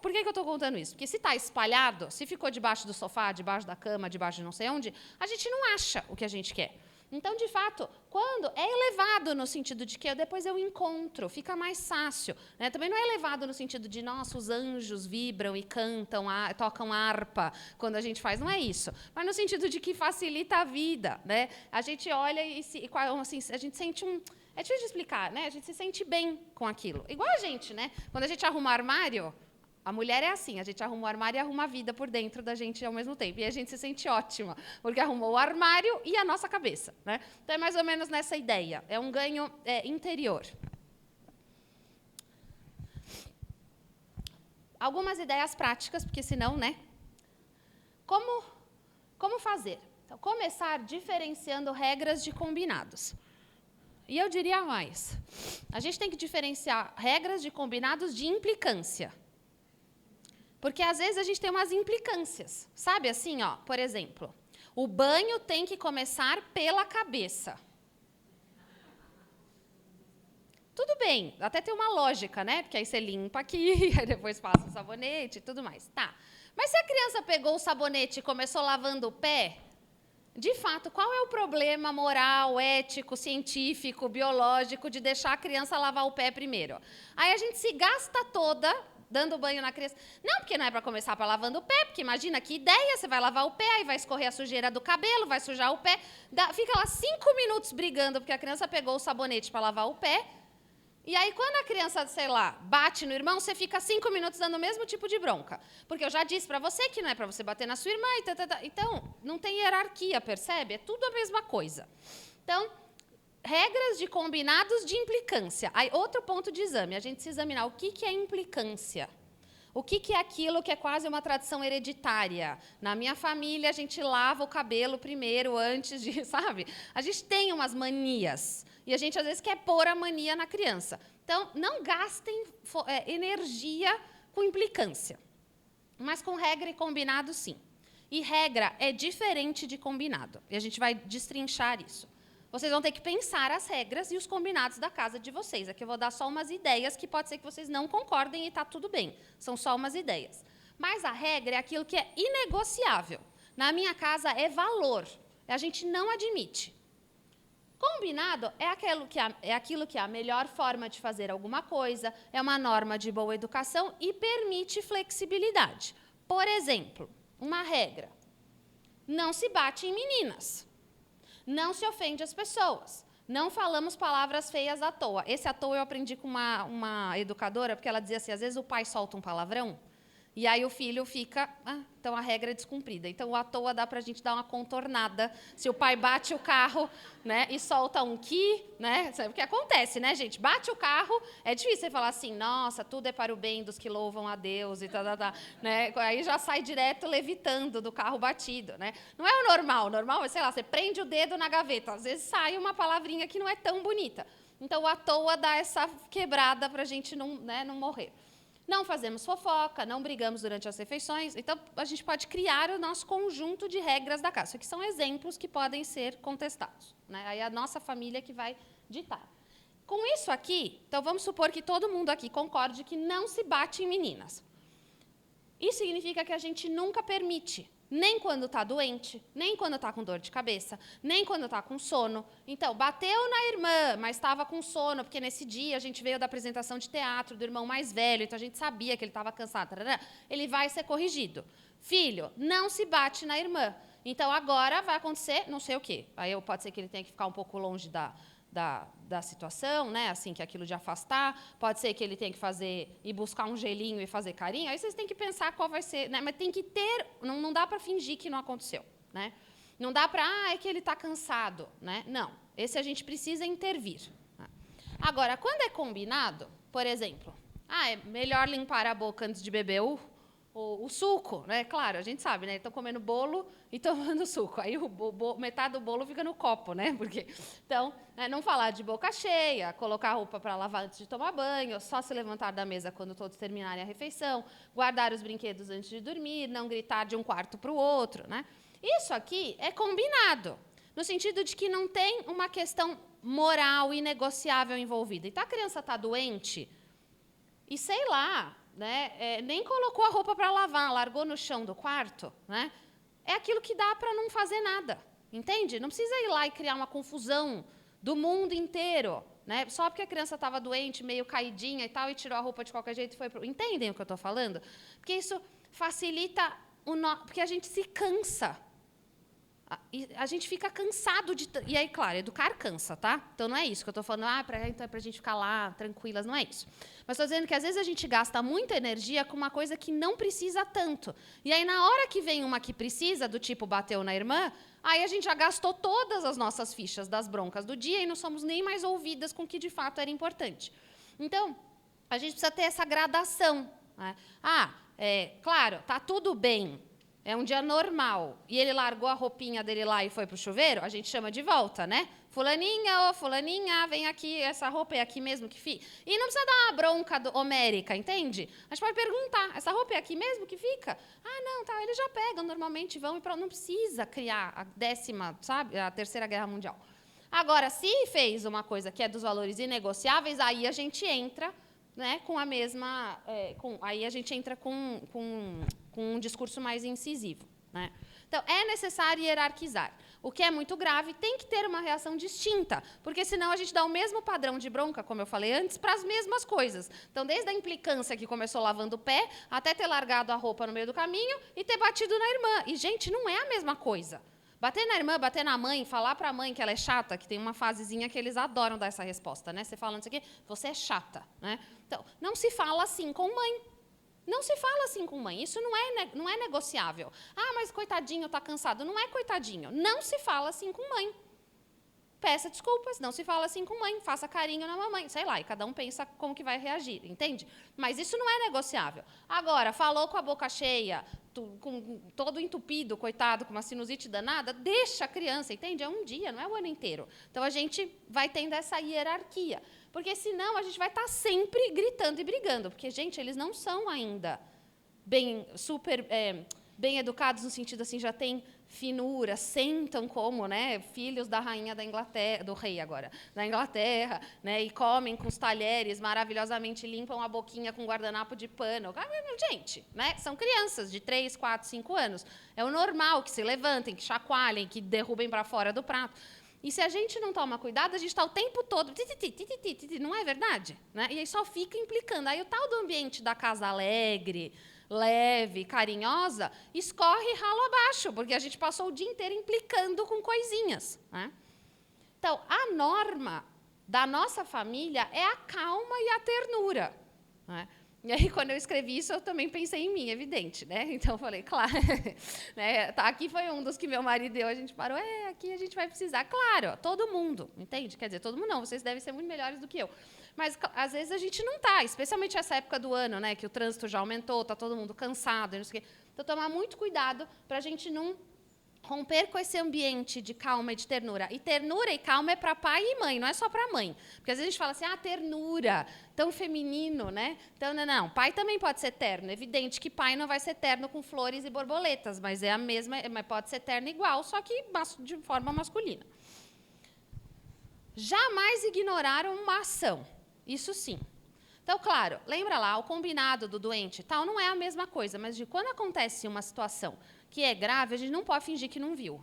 Por que eu estou contando isso? Porque se está espalhado, se ficou debaixo do sofá, debaixo da cama, debaixo de não sei onde, a gente não acha o que a gente quer. Então, de fato, quando é elevado no sentido de que depois eu encontro, fica mais fácil. Né? Também não é elevado no sentido de, nossa, os anjos vibram e cantam, tocam harpa quando a gente faz. Não é isso. Mas no sentido de que facilita a vida. Né? A gente olha assim, a gente sente um... É difícil de explicar, né? A gente se sente bem com aquilo. Igual a gente, né? Quando a gente arruma o armário... A mulher é assim, a gente arruma o armário e arruma a vida por dentro da gente ao mesmo tempo. E a gente se sente ótima, porque arrumou o armário e a nossa cabeça. Né? Então, é mais ou menos nessa ideia. É um ganho interior. Algumas ideias práticas, porque senão, né? Como fazer? Então, começar diferenciando regras de combinados. E eu diria mais. A gente tem que diferenciar regras de combinados de implicância. Porque, às vezes, a gente tem umas implicâncias. Sabe assim, ó, por exemplo, o banho tem que começar pela cabeça. Tudo bem, até tem uma lógica, né? Porque aí você limpa aqui, aí depois passa o sabonete e tudo mais. Tá. Mas se a criança pegou o sabonete e começou lavando o pé, de fato, qual é o problema moral, ético, científico, biológico de deixar a criança lavar o pé primeiro? Aí a gente se gasta toda... dando banho na criança. Não, porque não é para começar para lavando o pé, porque imagina que ideia, você vai lavar o pé, aí vai escorrer a sujeira do cabelo, vai sujar o pé, fica lá 5 minutos brigando, porque a criança pegou o sabonete para lavar o pé, e aí quando a criança, sei lá, bate no irmão, você fica 5 minutos dando o mesmo tipo de bronca. Porque eu já disse para você que não é para você bater na sua irmã, então não tem hierarquia, percebe? É tudo a mesma coisa. Então, regras de combinados de implicância. Aí, outro ponto de exame, a gente se examinar o que é implicância. O que é aquilo que é quase uma tradição hereditária. Na minha família, a gente lava o cabelo primeiro, antes de, sabe? A gente tem umas manias. E a gente, às vezes, quer pôr a mania na criança. Então, não gastem energia com implicância. Mas com regra e combinado, sim. E regra é diferente de combinado. E a gente vai destrinchar isso. Vocês vão ter que pensar as regras e os combinados da casa de vocês. Aqui eu vou dar só umas ideias que pode ser que vocês não concordem e está tudo bem. São só umas ideias. Mas a regra é aquilo que é inegociável. Na minha casa é valor. A gente não admite. Combinado é aquilo que é a melhor forma de fazer alguma coisa, é uma norma de boa educação e permite flexibilidade. Por exemplo, uma regra. Não se bate em meninas. Não se ofende as pessoas. Não falamos palavras feias à toa. Esse à toa eu aprendi com uma educadora, porque ela dizia assim, às vezes o pai solta um palavrão, e aí o filho fica, então a regra é descumprida. Então, à toa dá para a gente dar uma contornada. Se o pai bate o carro, né, e solta um que, né, sabe o que acontece, né, gente? Bate o carro, é difícil você falar assim, nossa, tudo é para o bem dos que louvam a Deus e tal, né? Aí já sai direto levitando do carro batido, né? Não é o normal é, sei lá, você prende o dedo na gaveta, às vezes sai uma palavrinha que não é tão bonita. Então, à toa dá essa quebrada para a gente não morrer. Não fazemos fofoca, não brigamos durante as refeições. Então, a gente pode criar o nosso conjunto de regras da casa. Isso aqui são exemplos que podem ser contestados. Né? Aí é a nossa família que vai ditar. Com isso aqui, então vamos supor que todo mundo aqui concorde que não se bate em meninas. Isso significa que a gente nunca permite, nem quando está doente, nem quando está com dor de cabeça, nem quando está com sono. Então, bateu na irmã, mas estava com sono, porque nesse dia a gente veio da apresentação de teatro do irmão mais velho, então a gente sabia que ele estava cansado. Ele vai ser corrigido. Filho, não se bate na irmã. Então, agora vai acontecer não sei o quê. Aí pode ser que ele tenha que ficar um pouco longe da situação, né? Assim, que aquilo de afastar, pode ser que ele tenha que ir buscar um gelinho e fazer carinho, aí vocês têm que pensar qual vai ser, né? Mas tem que ter, não dá para fingir que não aconteceu, né? Não dá para, é que ele está cansado, né? Não, esse a gente precisa intervir. Né? Agora, quando é combinado, por exemplo, é melhor limpar a boca antes de beber o suco, né? Claro, a gente sabe, né? Estão comendo bolo e tomando suco. Aí metade do bolo fica no copo, né? Então, não falar de boca cheia, colocar a roupa para lavar antes de tomar banho, só se levantar da mesa quando todos terminarem a refeição, guardar os brinquedos antes de dormir, não gritar de um quarto para o outro, né? Isso aqui é combinado, no sentido de que não tem uma questão moral inegociável envolvida. Então, a criança está doente e, sei lá, né, nem colocou a roupa para lavar, largou no chão do quarto, né, é aquilo que dá para não fazer nada, entende? Não precisa ir lá e criar uma confusão do mundo inteiro, né, só porque a criança estava doente, meio caidinha e tal, e tirou a roupa de qualquer jeito e foi pro... Entendem o que eu estou falando? Porque isso facilita porque a gente se cansa. A gente fica cansado de... E aí, claro, educar cansa, tá? Então, não é isso que eu estou falando, então é para a gente ficar lá, tranquilas, não é isso. Mas estou dizendo que, às vezes, a gente gasta muita energia com uma coisa que não precisa tanto. E aí, na hora que vem uma que precisa, do tipo bateu na irmã, aí a gente já gastou todas as nossas fichas das broncas do dia e não somos nem mais ouvidas com o que, de fato, era importante. Então, a gente precisa ter essa gradação, né? Claro, tá tudo bem. É um dia normal, e ele largou a roupinha dele lá e foi para o chuveiro, a gente chama de volta, né? Fulaninha, fulaninha, vem aqui, essa roupa é aqui mesmo que fica. E não precisa dar uma bronca homérica, entende? A gente pode perguntar, essa roupa é aqui mesmo que fica? Não, tá, eles já pegam, normalmente vão, e não precisa criar a 10ª, sabe, a Terceira Guerra Mundial. Agora, se fez uma coisa que é dos valores inegociáveis, aí a gente entra... Né, com a mesma, aí a gente entra com um discurso mais incisivo, né? Então, é necessário hierarquizar. O que é muito grave tem que ter uma reação distinta, porque senão a gente dá o mesmo padrão de bronca, como eu falei antes, para as mesmas coisas. Então, desde a implicância que começou lavando o pé, até ter largado a roupa no meio do caminho e ter batido na irmã. E, gente, não é a mesma coisa. Bater na irmã, bater na mãe, falar para a mãe que ela é chata, que tem uma fasezinha que eles adoram dar essa resposta, né? Você falando isso aqui, você é chata, né? Então, não se fala assim com mãe. Não se fala assim com mãe. Isso não é negociável. Mas coitadinho, está cansado. Não é coitadinho. Não se fala assim com mãe. Peça desculpas, não se fala assim com mãe, faça carinho na mamãe, sei lá, e cada um pensa como que vai reagir, entende? Mas isso não é negociável. Agora, falou com a boca cheia, com todo entupido, coitado, com uma sinusite danada, deixa a criança, entende? É um dia, não é o ano inteiro. Então, a gente vai tendo essa hierarquia, porque senão a gente vai estar sempre gritando e brigando, porque, gente, eles não são ainda bem educados no sentido assim, já tem finura, sentam como, né, filhos da rainha da Inglaterra, do rei agora, da Inglaterra, né, e comem com os talheres maravilhosamente, limpam a boquinha com guardanapo de pano. Gente, né, são crianças de 3, 4, 5 anos. É o normal que se levantem, que chacoalhem, que derrubem para fora do prato. E se a gente não toma cuidado, a gente está o tempo todo... Não é verdade? Né? E aí só fica implicando. Aí o tal do ambiente da casa alegre, leve, carinhosa, escorre ralo abaixo, porque a gente passou o dia inteiro implicando com coisinhas, né? Então, a norma da nossa família é a calma e a ternura, né? E aí, quando eu escrevi isso, eu também pensei em mim, evidente, né? Então, eu falei, claro, né? Tá, aqui foi um dos que meu marido deu, a gente parou, aqui a gente vai precisar. Claro, todo mundo, entende? Quer dizer, todo mundo não, vocês devem ser muito melhores do que eu. Mas, às vezes, a gente não está, especialmente essa época do ano, né? Que o trânsito já aumentou, está todo mundo cansado, não sei o quê. Então, tomar muito cuidado para a gente não romper com esse ambiente de calma e de ternura. E ternura e calma é para pai e mãe, não é só para mãe. Porque às vezes a gente fala assim, ternura, tão feminino, né? Então, não, pai também pode ser terno. É evidente que pai não vai ser terno com flores e borboletas, mas é a mesma, mas pode ser terno igual, só que de forma masculina. Jamais ignorar uma ação. Isso sim. Então, claro, lembra lá, o combinado do doente e tal não é a mesma coisa, mas de quando acontece uma situação que é grave, a gente não pode fingir que não viu.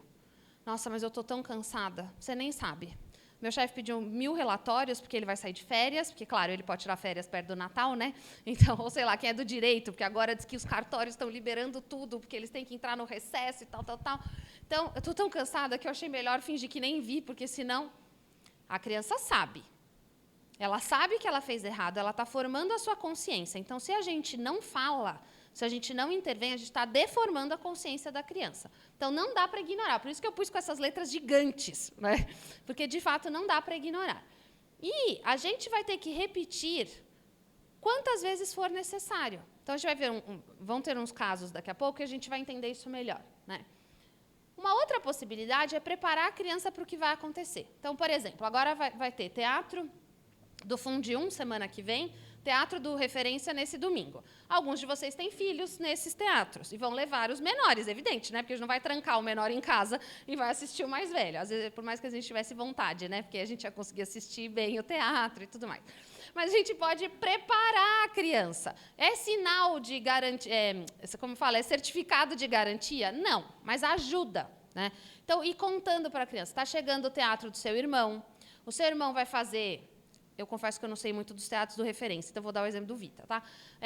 Nossa, mas eu estou tão cansada, você nem sabe. Meu chefe pediu 1000 relatórios, porque ele vai sair de férias, porque, claro, ele pode tirar férias perto do Natal, né? Então, ou sei lá, quem é do direito, porque agora diz que os cartórios estão liberando tudo, porque eles têm que entrar no recesso e tal. Então, eu estou tão cansada que eu achei melhor fingir que nem vi, porque senão a criança sabe. Ela sabe que ela fez errado, ela está formando a sua consciência. Então, se a gente não fala, se a gente não intervém, a gente está deformando a consciência da criança. Então, não dá para ignorar. Por isso que eu pus com essas letras gigantes, né? Porque, de fato, não dá para ignorar. E a gente vai ter que repetir quantas vezes for necessário. Então, a gente vai ver, vão ter uns casos daqui a pouco e a gente vai entender isso melhor, né? Uma outra possibilidade é preparar a criança para o que vai acontecer. Então, por exemplo, agora vai ter teatro do Fundium, semana que vem, teatro do Referência nesse domingo. Alguns de vocês têm filhos nesses teatros e vão levar os menores, evidente, né? Porque a gente não vai trancar o menor em casa e vai assistir o mais velho. Às vezes, por mais que a gente tivesse vontade, né? Porque a gente ia conseguir assistir bem o teatro e tudo mais. Mas a gente pode preparar a criança. É sinal de garantia, como fala, é certificado de garantia? Não, mas ajuda, né? Então, ir contando para a criança. Está chegando o teatro do seu irmão. O seu irmão vai fazer... Eu confesso que eu não sei muito dos teatros do Referência, então vou dar o exemplo do Vita, tá?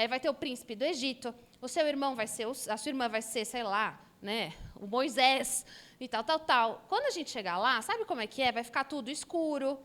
Vai ter o Príncipe do Egito, o seu irmão vai ser, a sua irmã vai ser, sei lá, né, o Moisés e tal, tal, tal. Quando a gente chegar lá, sabe como é que é? Vai ficar tudo escuro.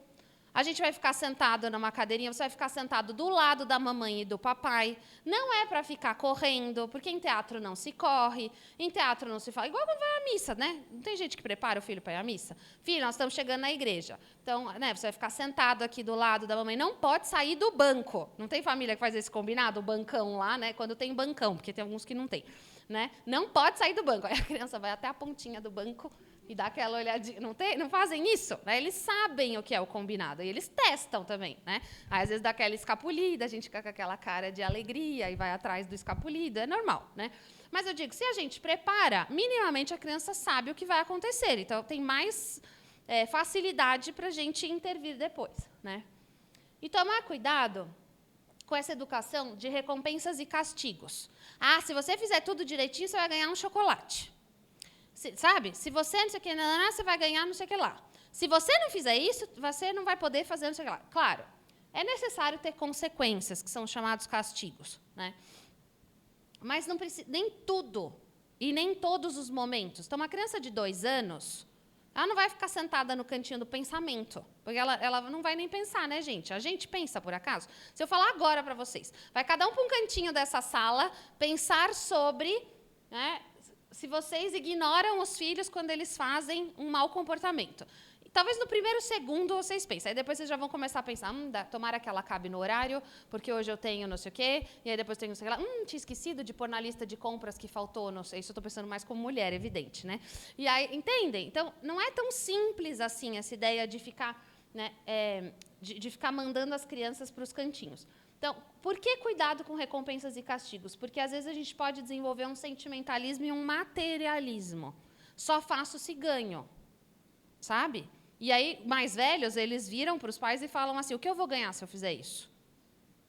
A gente vai ficar sentado numa cadeirinha, você vai ficar sentado do lado da mamãe e do papai. Não é para ficar correndo, porque em teatro não se corre, em teatro não se fala. Igual quando vai à missa, né? Não tem gente que prepara o filho para ir à missa? Filho, nós estamos chegando na igreja. Então, né, você vai ficar sentado aqui do lado da mamãe. Não pode sair do banco. Não tem família que faz esse combinado, o bancão lá, né? Quando tem bancão, porque tem alguns que não tem. Né? Não pode sair do banco. Aí a criança vai até a pontinha do banco e dá aquela olhadinha. Não fazem isso, né? Eles sabem o que é o combinado e eles testam também, né? Aí, às vezes dá aquela escapulida, a gente fica com aquela cara de alegria e vai atrás do escapulido, é normal, né? Mas eu digo, se a gente prepara, minimamente a criança sabe o que vai acontecer, então tem mais facilidade para a gente intervir depois, né? E tomar cuidado com essa educação de recompensas e castigos. Ah, se você fizer tudo direitinho, você vai ganhar um chocolate. Sabe? Se você não sei o que, você vai ganhar não sei o que lá. Se você não fizer isso, você não vai poder fazer não sei o que lá. Claro, é necessário ter consequências, que são chamados castigos, né? Mas não precisa, nem tudo e nem todos os momentos. Então, uma criança de 2 anos, ela não vai ficar sentada no cantinho do pensamento, porque ela não vai nem pensar, né, gente? A gente pensa, por acaso? Se eu falar agora para vocês, vai cada um para um cantinho dessa sala pensar sobre, né, se vocês ignoram os filhos quando eles fazem um mau comportamento. Talvez no primeiro segundo vocês pensem, aí depois vocês já vão começar a pensar, tomara que ela acabe no horário, porque hoje eu tenho não sei o quê, e aí depois tenho não sei o que lá, tinha esquecido de pôr na lista de compras que faltou, não sei, isso eu estou pensando mais como mulher, evidente, né? E aí, entendem? Então, não é tão simples assim essa ideia de ficar, né, de ficar mandando as crianças para os cantinhos. Então, por que cuidado com recompensas e castigos? Porque, às vezes, a gente pode desenvolver um sentimentalismo e um materialismo. Só faço se ganho, sabe? E aí, mais velhos, eles viram para os pais e falam assim, o que eu vou ganhar se eu fizer isso?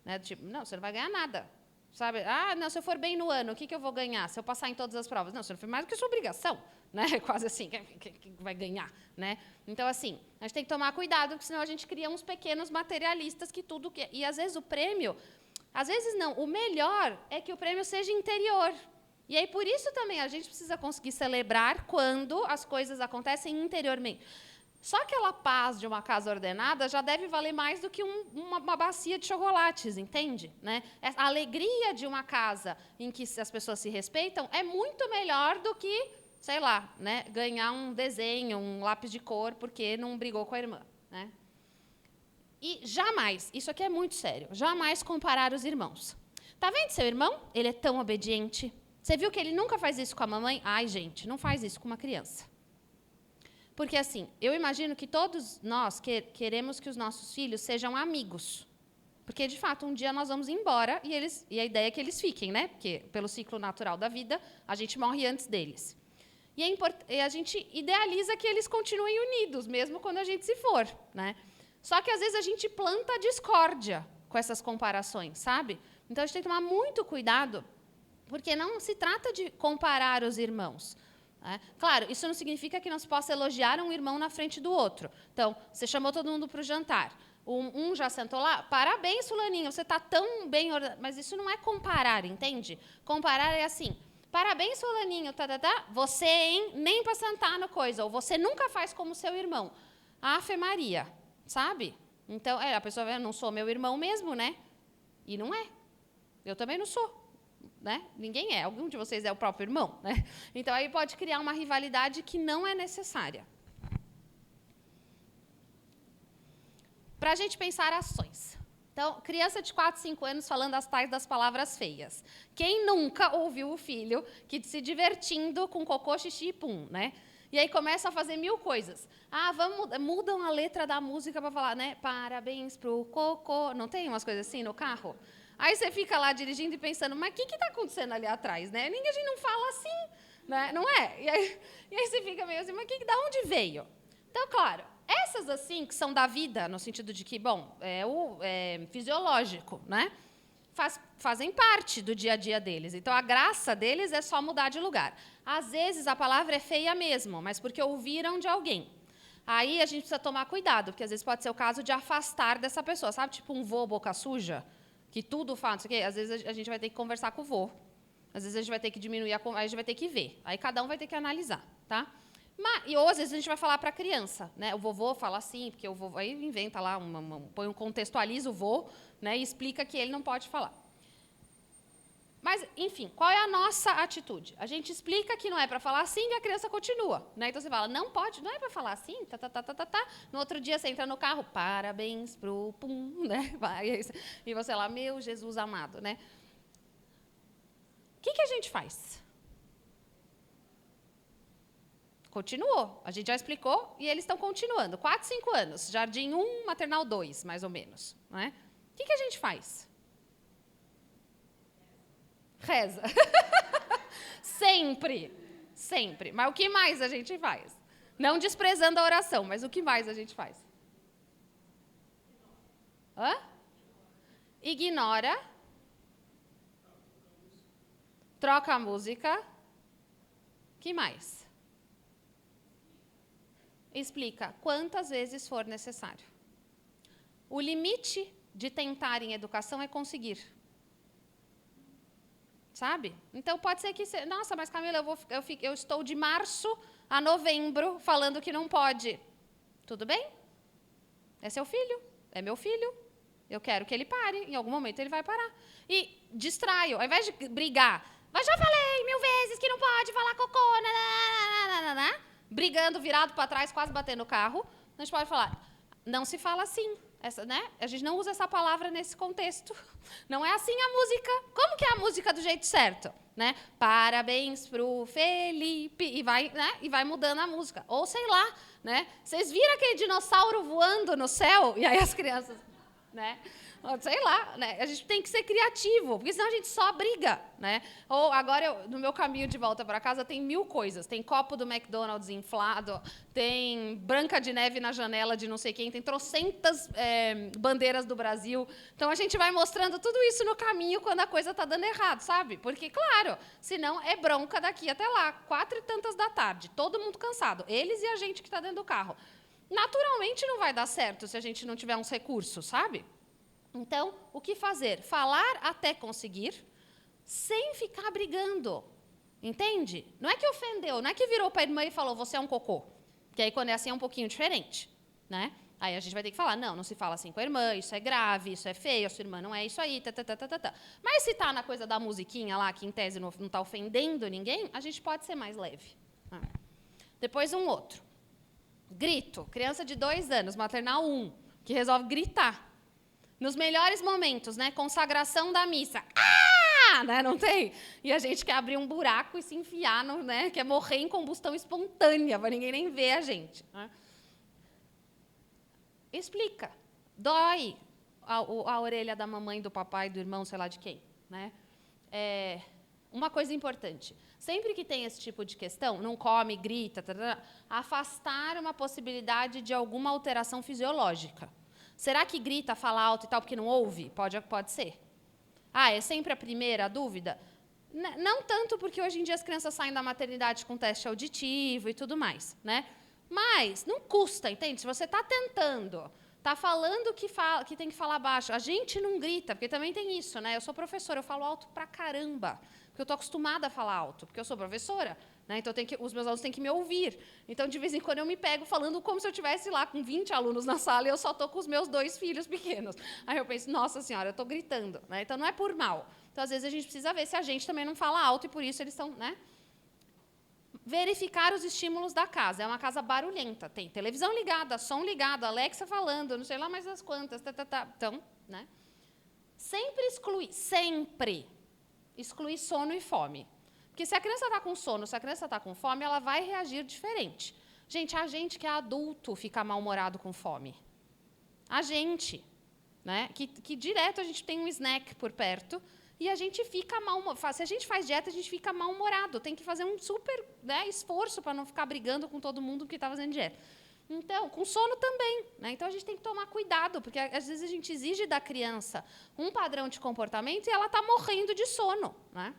Né? Tipo, não, você não vai ganhar nada. Sabe? Ah, não, se eu for bem no ano, o que eu vou ganhar? Se eu passar em todas as provas? Não, você não fez mais do que sua obrigação. Né? Quase assim, que vai ganhar. Né? Então, assim, a gente tem que tomar cuidado, porque senão a gente cria uns pequenos materialistas que tudo... E, às vezes, o prêmio... Às vezes, não. O melhor é que o prêmio seja interior. E aí, por isso também, a gente precisa conseguir celebrar quando as coisas acontecem interiormente. Só aquela paz de uma casa ordenada já deve valer mais do que uma bacia de chocolates, entende? Né? A alegria de uma casa em que as pessoas se respeitam é muito melhor do que, sei lá, né, ganhar um desenho, um lápis de cor, porque não brigou com a irmã. Né? E jamais, isso aqui é muito sério, jamais comparar os irmãos. Tá vendo seu irmão? Ele é tão obediente. Você viu que ele nunca faz isso com a mamãe? Ai, gente, não faz isso com uma criança. Porque, assim, eu imagino que todos nós queremos que os nossos filhos sejam amigos. Porque, de fato, um dia nós vamos embora e a ideia é que eles fiquem, né? Porque, pelo ciclo natural da vida, a gente morre antes deles. E a gente idealiza que eles continuem unidos, mesmo quando a gente se for, né? Só que, às vezes, a gente planta discórdia com essas comparações, sabe? Então, a gente tem que tomar muito cuidado, porque não se trata de comparar os irmãos. Claro, isso não significa que não se possa elogiar um irmão na frente do outro. Então, você chamou todo mundo para o jantar. Um já sentou lá, parabéns, fulaninho, você está tão bem... Mas isso não é comparar, entende? Comparar é assim, parabéns, fulaninho, você, hein, nem para sentar no coisa, ou você nunca faz como seu irmão. Ave Maria, sabe? Então, a pessoa vai, eu não sou meu irmão mesmo, né? E não é. Eu também não sou. Né? Ninguém é, algum de vocês é o próprio irmão, né? Então aí pode criar uma rivalidade que não é necessária. Para a gente pensar ações. Então, criança de 4, 5 anos falando as tais das palavras feias. Quem nunca ouviu o filho que se divertindo com cocô, xixi e pum, né? E aí começa a fazer mil coisas. Mudam a letra da música para falar, né? Parabéns pro cocô. Não tem umas coisas assim no carro? Aí você fica lá dirigindo e pensando, mas o que está acontecendo ali atrás, né? Ninguém, a gente não fala assim, né? Não é? E aí você fica meio assim, mas da onde veio? Então, claro, essas assim, que são da vida, no sentido de que, bom, é fisiológico, né? Fazem parte do dia a dia deles. Então, a graça deles é só mudar de lugar. Às vezes, a palavra é feia mesmo, mas porque ouviram de alguém. Aí, a gente precisa tomar cuidado, porque às vezes pode ser o caso de afastar dessa pessoa. Sabe, tipo um vô boca suja, que tudo fala, não sei o quê? Às vezes, a gente vai ter que conversar com o vô. Às vezes, a gente vai ter que diminuir, aí a gente vai ter que ver. Aí, cada um vai ter que analisar, tá? Ou às vezes a gente vai falar para a criança, né? O vovô fala assim, porque o vovô aí inventa lá, contextualiza o vô, né? E explica que ele não pode falar. Mas, enfim, qual é a nossa atitude? A gente explica que não é para falar assim e a criança continua, né? Então você fala, não pode, não é para falar assim, tá. No outro dia você entra no carro, parabéns pro pum, né? E você lá, meu Jesus amado, né? O que a gente faz? Continuou. A gente já explicou e eles estão continuando. 4, 5 anos. Jardim 1, maternal 2, mais ou menos. Não é? O que a gente faz? Reza. Sempre. Sempre. Mas o que mais a gente faz? Não desprezando a oração, mas o que mais a gente faz? Hã? Ignora. Troca a música. O que mais? Explica quantas vezes for necessário. O limite de tentar em educação é conseguir. Sabe? Então, pode ser que... Nossa, mas Camila, eu estou de março a novembro falando que não pode. Tudo bem? É seu filho, é meu filho. Eu quero que ele pare, em algum momento ele vai parar. E distraio, ao invés de brigar, mas já falei 1000 vezes que não pode falar cocô, brigando, virado para trás, quase batendo o carro, a gente pode falar, não se fala assim, né? A gente não usa essa palavra nesse contexto. Não é assim a música. Como que é a música do jeito certo? Né? Parabéns pro Felipe. E vai mudando a música. Ou sei lá, né? Vocês viram aquele dinossauro voando no céu? E aí as crianças... né? Sei lá, né? A gente tem que ser criativo, porque senão a gente só briga, né? Ou agora, no meu caminho de volta para casa, tem 1000 coisas. Tem copo do McDonald's inflado, tem Branca de Neve na janela de não sei quem, tem trocentas bandeiras do Brasil. Então, a gente vai mostrando tudo isso no caminho quando a coisa está dando errado, sabe? Porque, claro, senão é bronca daqui até lá, 4 e tantas da tarde, todo mundo cansado, eles e a gente que está dentro do carro. Naturalmente não vai dar certo se a gente não tiver uns recursos, sabe? Então, o que fazer? Falar até conseguir, sem ficar brigando. Entende? Não é que ofendeu, não é que virou para a irmã e falou, você é um cocô. Porque aí, quando é assim, é um pouquinho diferente. Né? Aí a gente vai ter que falar, não se fala assim com a irmã, isso é grave, isso é feio, a sua irmã não é isso aí, Mas se está na coisa da musiquinha lá, que em tese não está ofendendo ninguém, a gente pode ser mais leve. Depois um outro. Grito. Criança de 2 anos, maternal 1, que resolve gritar. Nos melhores momentos, né? Consagração da missa. Ah! Né? Não tem? E a gente quer abrir um buraco e se enfiar, né? Quer morrer em combustão espontânea, para ninguém nem ver a gente. Né? Explica. Dói a orelha da mamãe, do papai, do irmão, sei lá de quem. Né? Uma coisa importante. Sempre que tem esse tipo de questão, não come, grita, afastar uma possibilidade de alguma alteração fisiológica. Será que grita, fala alto e tal porque não ouve? Pode ser. É sempre a primeira dúvida? Não tanto porque hoje em dia as crianças saem da maternidade com teste auditivo e tudo mais, né? Mas não custa, entende? Se você está tentando, está falando que tem que falar baixo, a gente não grita, porque também tem isso, né? Eu sou professora, eu falo alto pra caramba, porque eu estou acostumada a falar alto, porque eu sou professora. Né? Então, os meus alunos têm que me ouvir. Então, de vez em quando, eu me pego falando como se eu estivesse lá com 20 alunos na sala e eu só estou com os meus 2 filhos pequenos. Aí eu penso, nossa senhora, eu estou gritando. Né? Então, não é por mal. Então, às vezes, a gente precisa ver se a gente também não fala alto e, por isso, eles estão... Né? Verificar os estímulos da casa. É uma casa barulhenta. Tem televisão ligada, som ligado, Alexa falando, não sei lá mais das quantas. Então, né? sempre excluir sono e fome. Porque se a criança está com sono, se a criança está com fome, ela vai reagir diferente. Gente, a gente que é adulto fica mal-humorado com fome. A gente, né? Que direto a gente tem um snack por perto e a gente fica mal-humorado. Se a gente faz dieta, a gente fica mal-humorado. Tem que fazer um super, né, esforço para não ficar brigando com todo mundo que está fazendo dieta. Então, com sono também, né? Então, a gente tem que tomar cuidado, porque às vezes a gente exige da criança um padrão de comportamento e ela está morrendo de sono, né?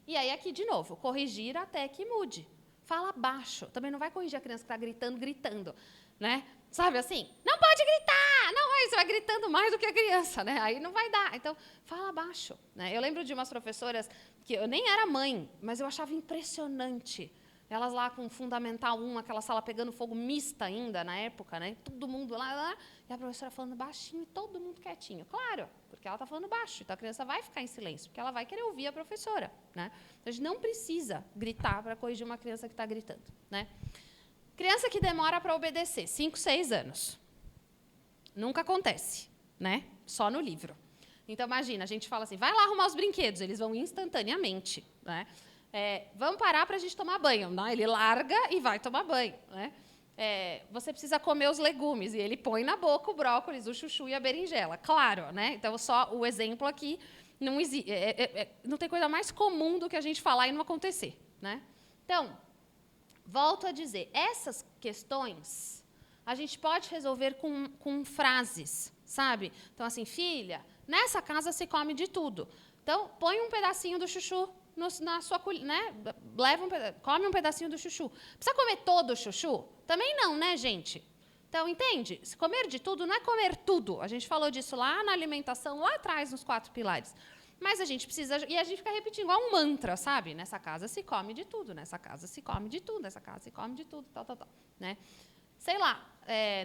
E aí, aqui, de novo, corrigir até que mude. Fala baixo. Também não vai corrigir a criança que está gritando, né? Sabe assim? Não pode gritar! Não, aí você vai gritando mais do que a criança, né? Aí não vai dar. Então, fala baixo, né? Eu lembro de umas professoras que eu nem era mãe, mas eu achava impressionante. Elas lá com Fundamental 1, aquela sala pegando fogo mista ainda, na época, né? Todo mundo lá, e a professora falando baixinho e todo mundo quietinho. Claro, porque ela está falando baixo, então a criança vai ficar em silêncio, porque ela vai querer ouvir a professora, né? Então, a gente não precisa gritar para corrigir uma criança que está gritando, né? Criança que demora para obedecer, 5, 6 anos. Nunca acontece, né? Só no livro. Então, imagina, a gente fala assim, vai lá arrumar os brinquedos, eles vão instantaneamente, né? Vamos parar para a gente tomar banho. Não, ele larga e vai tomar banho, né? Você precisa comer os legumes, e ele põe na boca o brócolis, o chuchu e a berinjela. Claro, né? Então, só o exemplo aqui, não tem coisa mais comum do que a gente falar e não acontecer, né? Então, volto a dizer, essas questões a gente pode resolver com frases, sabe? Então, assim, filha, nessa casa se come de tudo. Então, põe um pedacinho do chuchu na sua colher, né? Come um pedacinho do chuchu. Precisa comer todo o chuchu? Também não, né, gente? Então, entende? Se comer de tudo não é comer tudo. A gente falou disso lá na alimentação, lá atrás, nos 4 pilares. Mas a gente precisa... E a gente fica repetindo igual um mantra, sabe? Nessa casa se come de tudo, nessa casa se come de tudo, nessa casa se come de tudo, tal, né? Sei lá,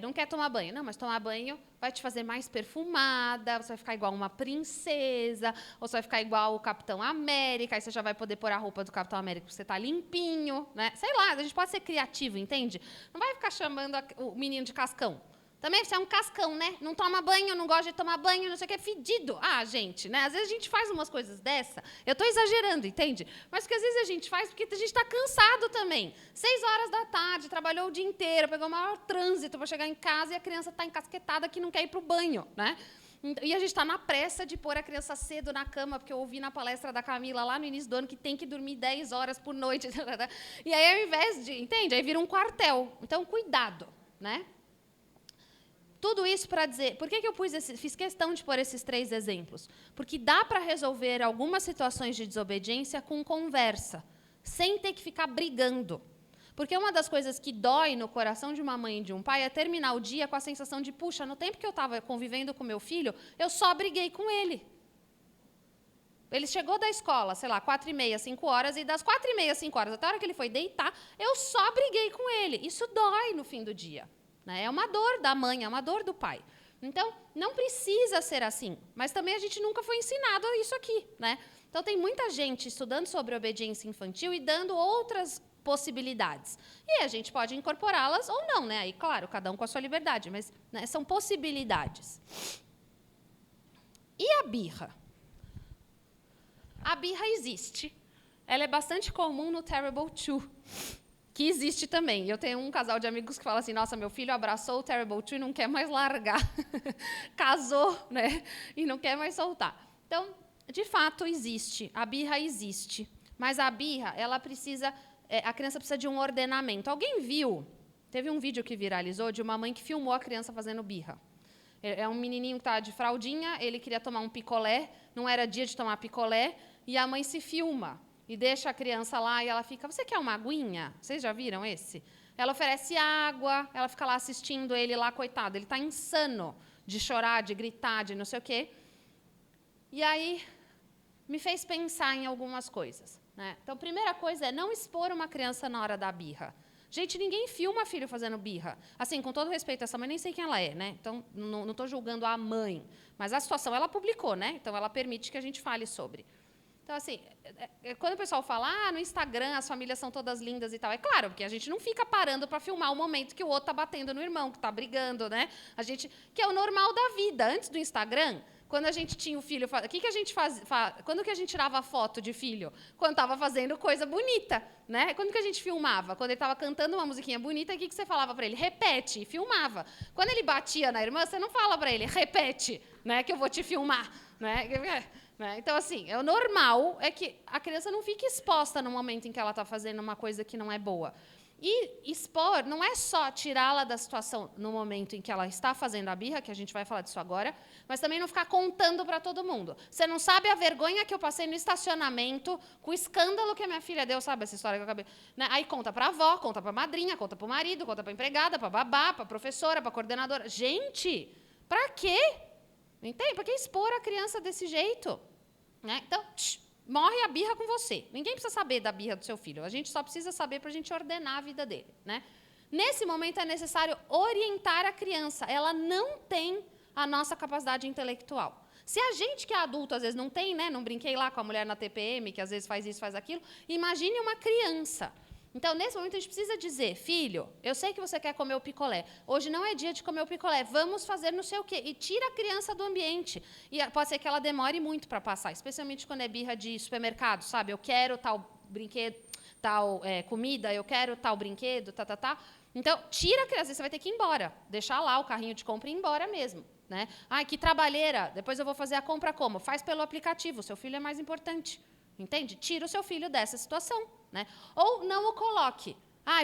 não quer tomar banho. Não, mas tomar banho vai te fazer mais perfumada, você vai ficar igual uma princesa, ou você vai ficar igual o Capitão América, aí você já vai poder pôr a roupa do Capitão América porque você está limpinho, né? Sei lá, a gente pode ser criativo, entende? Não vai ficar chamando o menino de cascão. Também você é um cascão, né? Não toma banho, não gosta de tomar banho, não sei o que, é fedido. Ah, gente, né? Às vezes a gente faz umas coisas dessa. Eu estou exagerando, entende? Mas que às vezes a gente faz porque a gente está cansado também. 6 horas da tarde, trabalhou o dia inteiro, pegou o maior trânsito para chegar em casa e a criança está encasquetada que não quer ir para o banho, né? E a gente está na pressa de pôr a criança cedo na cama, porque eu ouvi na palestra da Camila lá no início do ano que tem que dormir 10 horas por noite. E aí, ao invés de... Entende? Aí vira um quartel. Então, cuidado, né? Tudo isso para dizer... Por que eu fiz questão de pôr esses 3 exemplos? Porque dá para resolver algumas situações de desobediência com conversa, sem ter que ficar brigando. Porque uma das coisas que dói no coração de uma mãe e de um pai é terminar o dia com a sensação de, puxa, no tempo que eu estava convivendo com meu filho, eu só briguei com ele. Ele chegou da escola, sei lá, 4h30, 5 horas, e das 4h30, 5 horas, até a hora que ele foi deitar, eu só briguei com ele. Isso dói no fim do dia. É uma dor da mãe, é uma dor do pai. Então, não precisa ser assim, mas também a gente nunca foi ensinado isso aqui, né? Então, tem muita gente estudando sobre obediência infantil e dando outras possibilidades. E a gente pode incorporá-las ou não, né? Aí, claro, cada um com a sua liberdade, mas né, são possibilidades. E a birra? A birra existe. Ela é bastante comum no Terrible 2. Que existe também. Eu tenho um casal de amigos que fala assim, nossa, meu filho abraçou o Terrible 2 e não quer mais largar. Casou, né? E não quer mais soltar. Então, de fato, existe. A birra existe. Mas a birra, ela precisa... a criança precisa de um ordenamento. Alguém viu? Teve um vídeo que viralizou de uma mãe que filmou a criança fazendo birra. É um menininho que está de fraldinha, ele queria tomar um picolé, não era dia de tomar picolé, e a mãe se filma. E deixa a criança lá e ela fica, você quer uma aguinha? Vocês já viram esse? Ela oferece água, ela fica lá assistindo ele lá, coitado. Ele está insano de chorar, de gritar, de não sei o quê. E aí, me fez pensar em algumas coisas, né? Então, a primeira coisa é não expor uma criança na hora da birra. Gente, ninguém filma filho fazendo birra. Assim, com todo respeito a essa mãe, nem sei quem ela é, né? Então, não estou julgando a mãe. Mas a situação, ela publicou, né? Então, ela permite que a gente fale sobre. Então, assim, quando o pessoal fala, no Instagram as famílias são todas lindas e tal, é claro, porque a gente não fica parando para filmar o momento que o outro está batendo no irmão, que está brigando, né? Que é o normal da vida. Antes do Instagram, Quando a gente tinha o filho, o que a gente fazia? Quando que a gente tirava foto de filho? Quando estava fazendo coisa bonita, né? Quando que a gente filmava? Quando ele estava cantando uma musiquinha bonita, o que você falava para ele? Repete, e filmava. Quando ele batia na irmã, você não fala para ele, repete, né, que eu vou te filmar, né? Então, assim, o normal é que a criança não fique exposta no momento em que ela está fazendo uma coisa que não é boa. E expor não é só tirá-la da situação no momento em que ela está fazendo a birra, que a gente vai falar disso agora, mas também não ficar contando para todo mundo. Você não sabe a vergonha que eu passei no estacionamento, com o escândalo que a minha filha deu, sabe essa história que eu acabei... Né? Aí conta para a avó, conta para a madrinha, conta para o marido, conta para a empregada, para a babá, para a professora, para a coordenadora. Gente, para quê? Entende? Para que expor a criança desse jeito? Né? Então, morre a birra com você. Ninguém precisa saber da birra do seu filho. A gente só precisa saber para a gente ordenar a vida dele. Né? Nesse momento, é necessário orientar a criança. Ela não tem a nossa capacidade intelectual. Se a gente que é adulto, às vezes, não tem, né? Não brinquei lá com a mulher na TPM, que às vezes faz isso, faz aquilo. Imagine uma criança. Então, nesse momento, a gente precisa dizer, filho, eu sei que você quer comer o picolé. Hoje não é dia de comer o picolé. Vamos fazer não sei o quê. E tira a criança do ambiente. E pode ser que ela demore muito para passar, especialmente quando é birra de supermercado, sabe? Eu quero tal brinquedo, tal comida, eu quero tal brinquedo, tá. Então, tira a criança. Você vai ter que ir embora. Deixar lá o carrinho de compra e ir embora mesmo. Né? Ai, que trabalheira. Depois eu vou fazer a compra como? Faz pelo aplicativo. O seu filho é mais importante. Entende? Tira o seu filho dessa situação. Né? Ou não o coloque.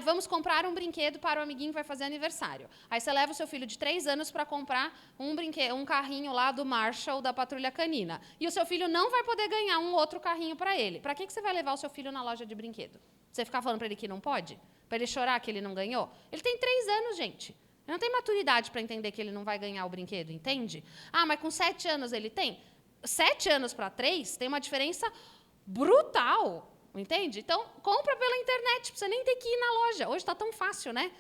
Vamos comprar um brinquedo para o amiguinho que vai fazer aniversário. Aí você leva o seu filho de 3 anos para comprar um carrinho lá do Marshall, da Patrulha Canina. E o seu filho não vai poder ganhar um outro carrinho para ele. Para que você vai levar o seu filho na loja de brinquedo? Você ficar falando para ele que não pode? Para ele chorar que ele não ganhou? Ele tem 3 anos, gente. Ele não tem maturidade para entender que ele não vai ganhar o brinquedo, entende? Mas com 7 anos ele tem? 7 anos para 3 tem uma diferença brutal. Entende? Então, compra pela internet, não precisa nem ter que ir na loja. Hoje está tão fácil, né?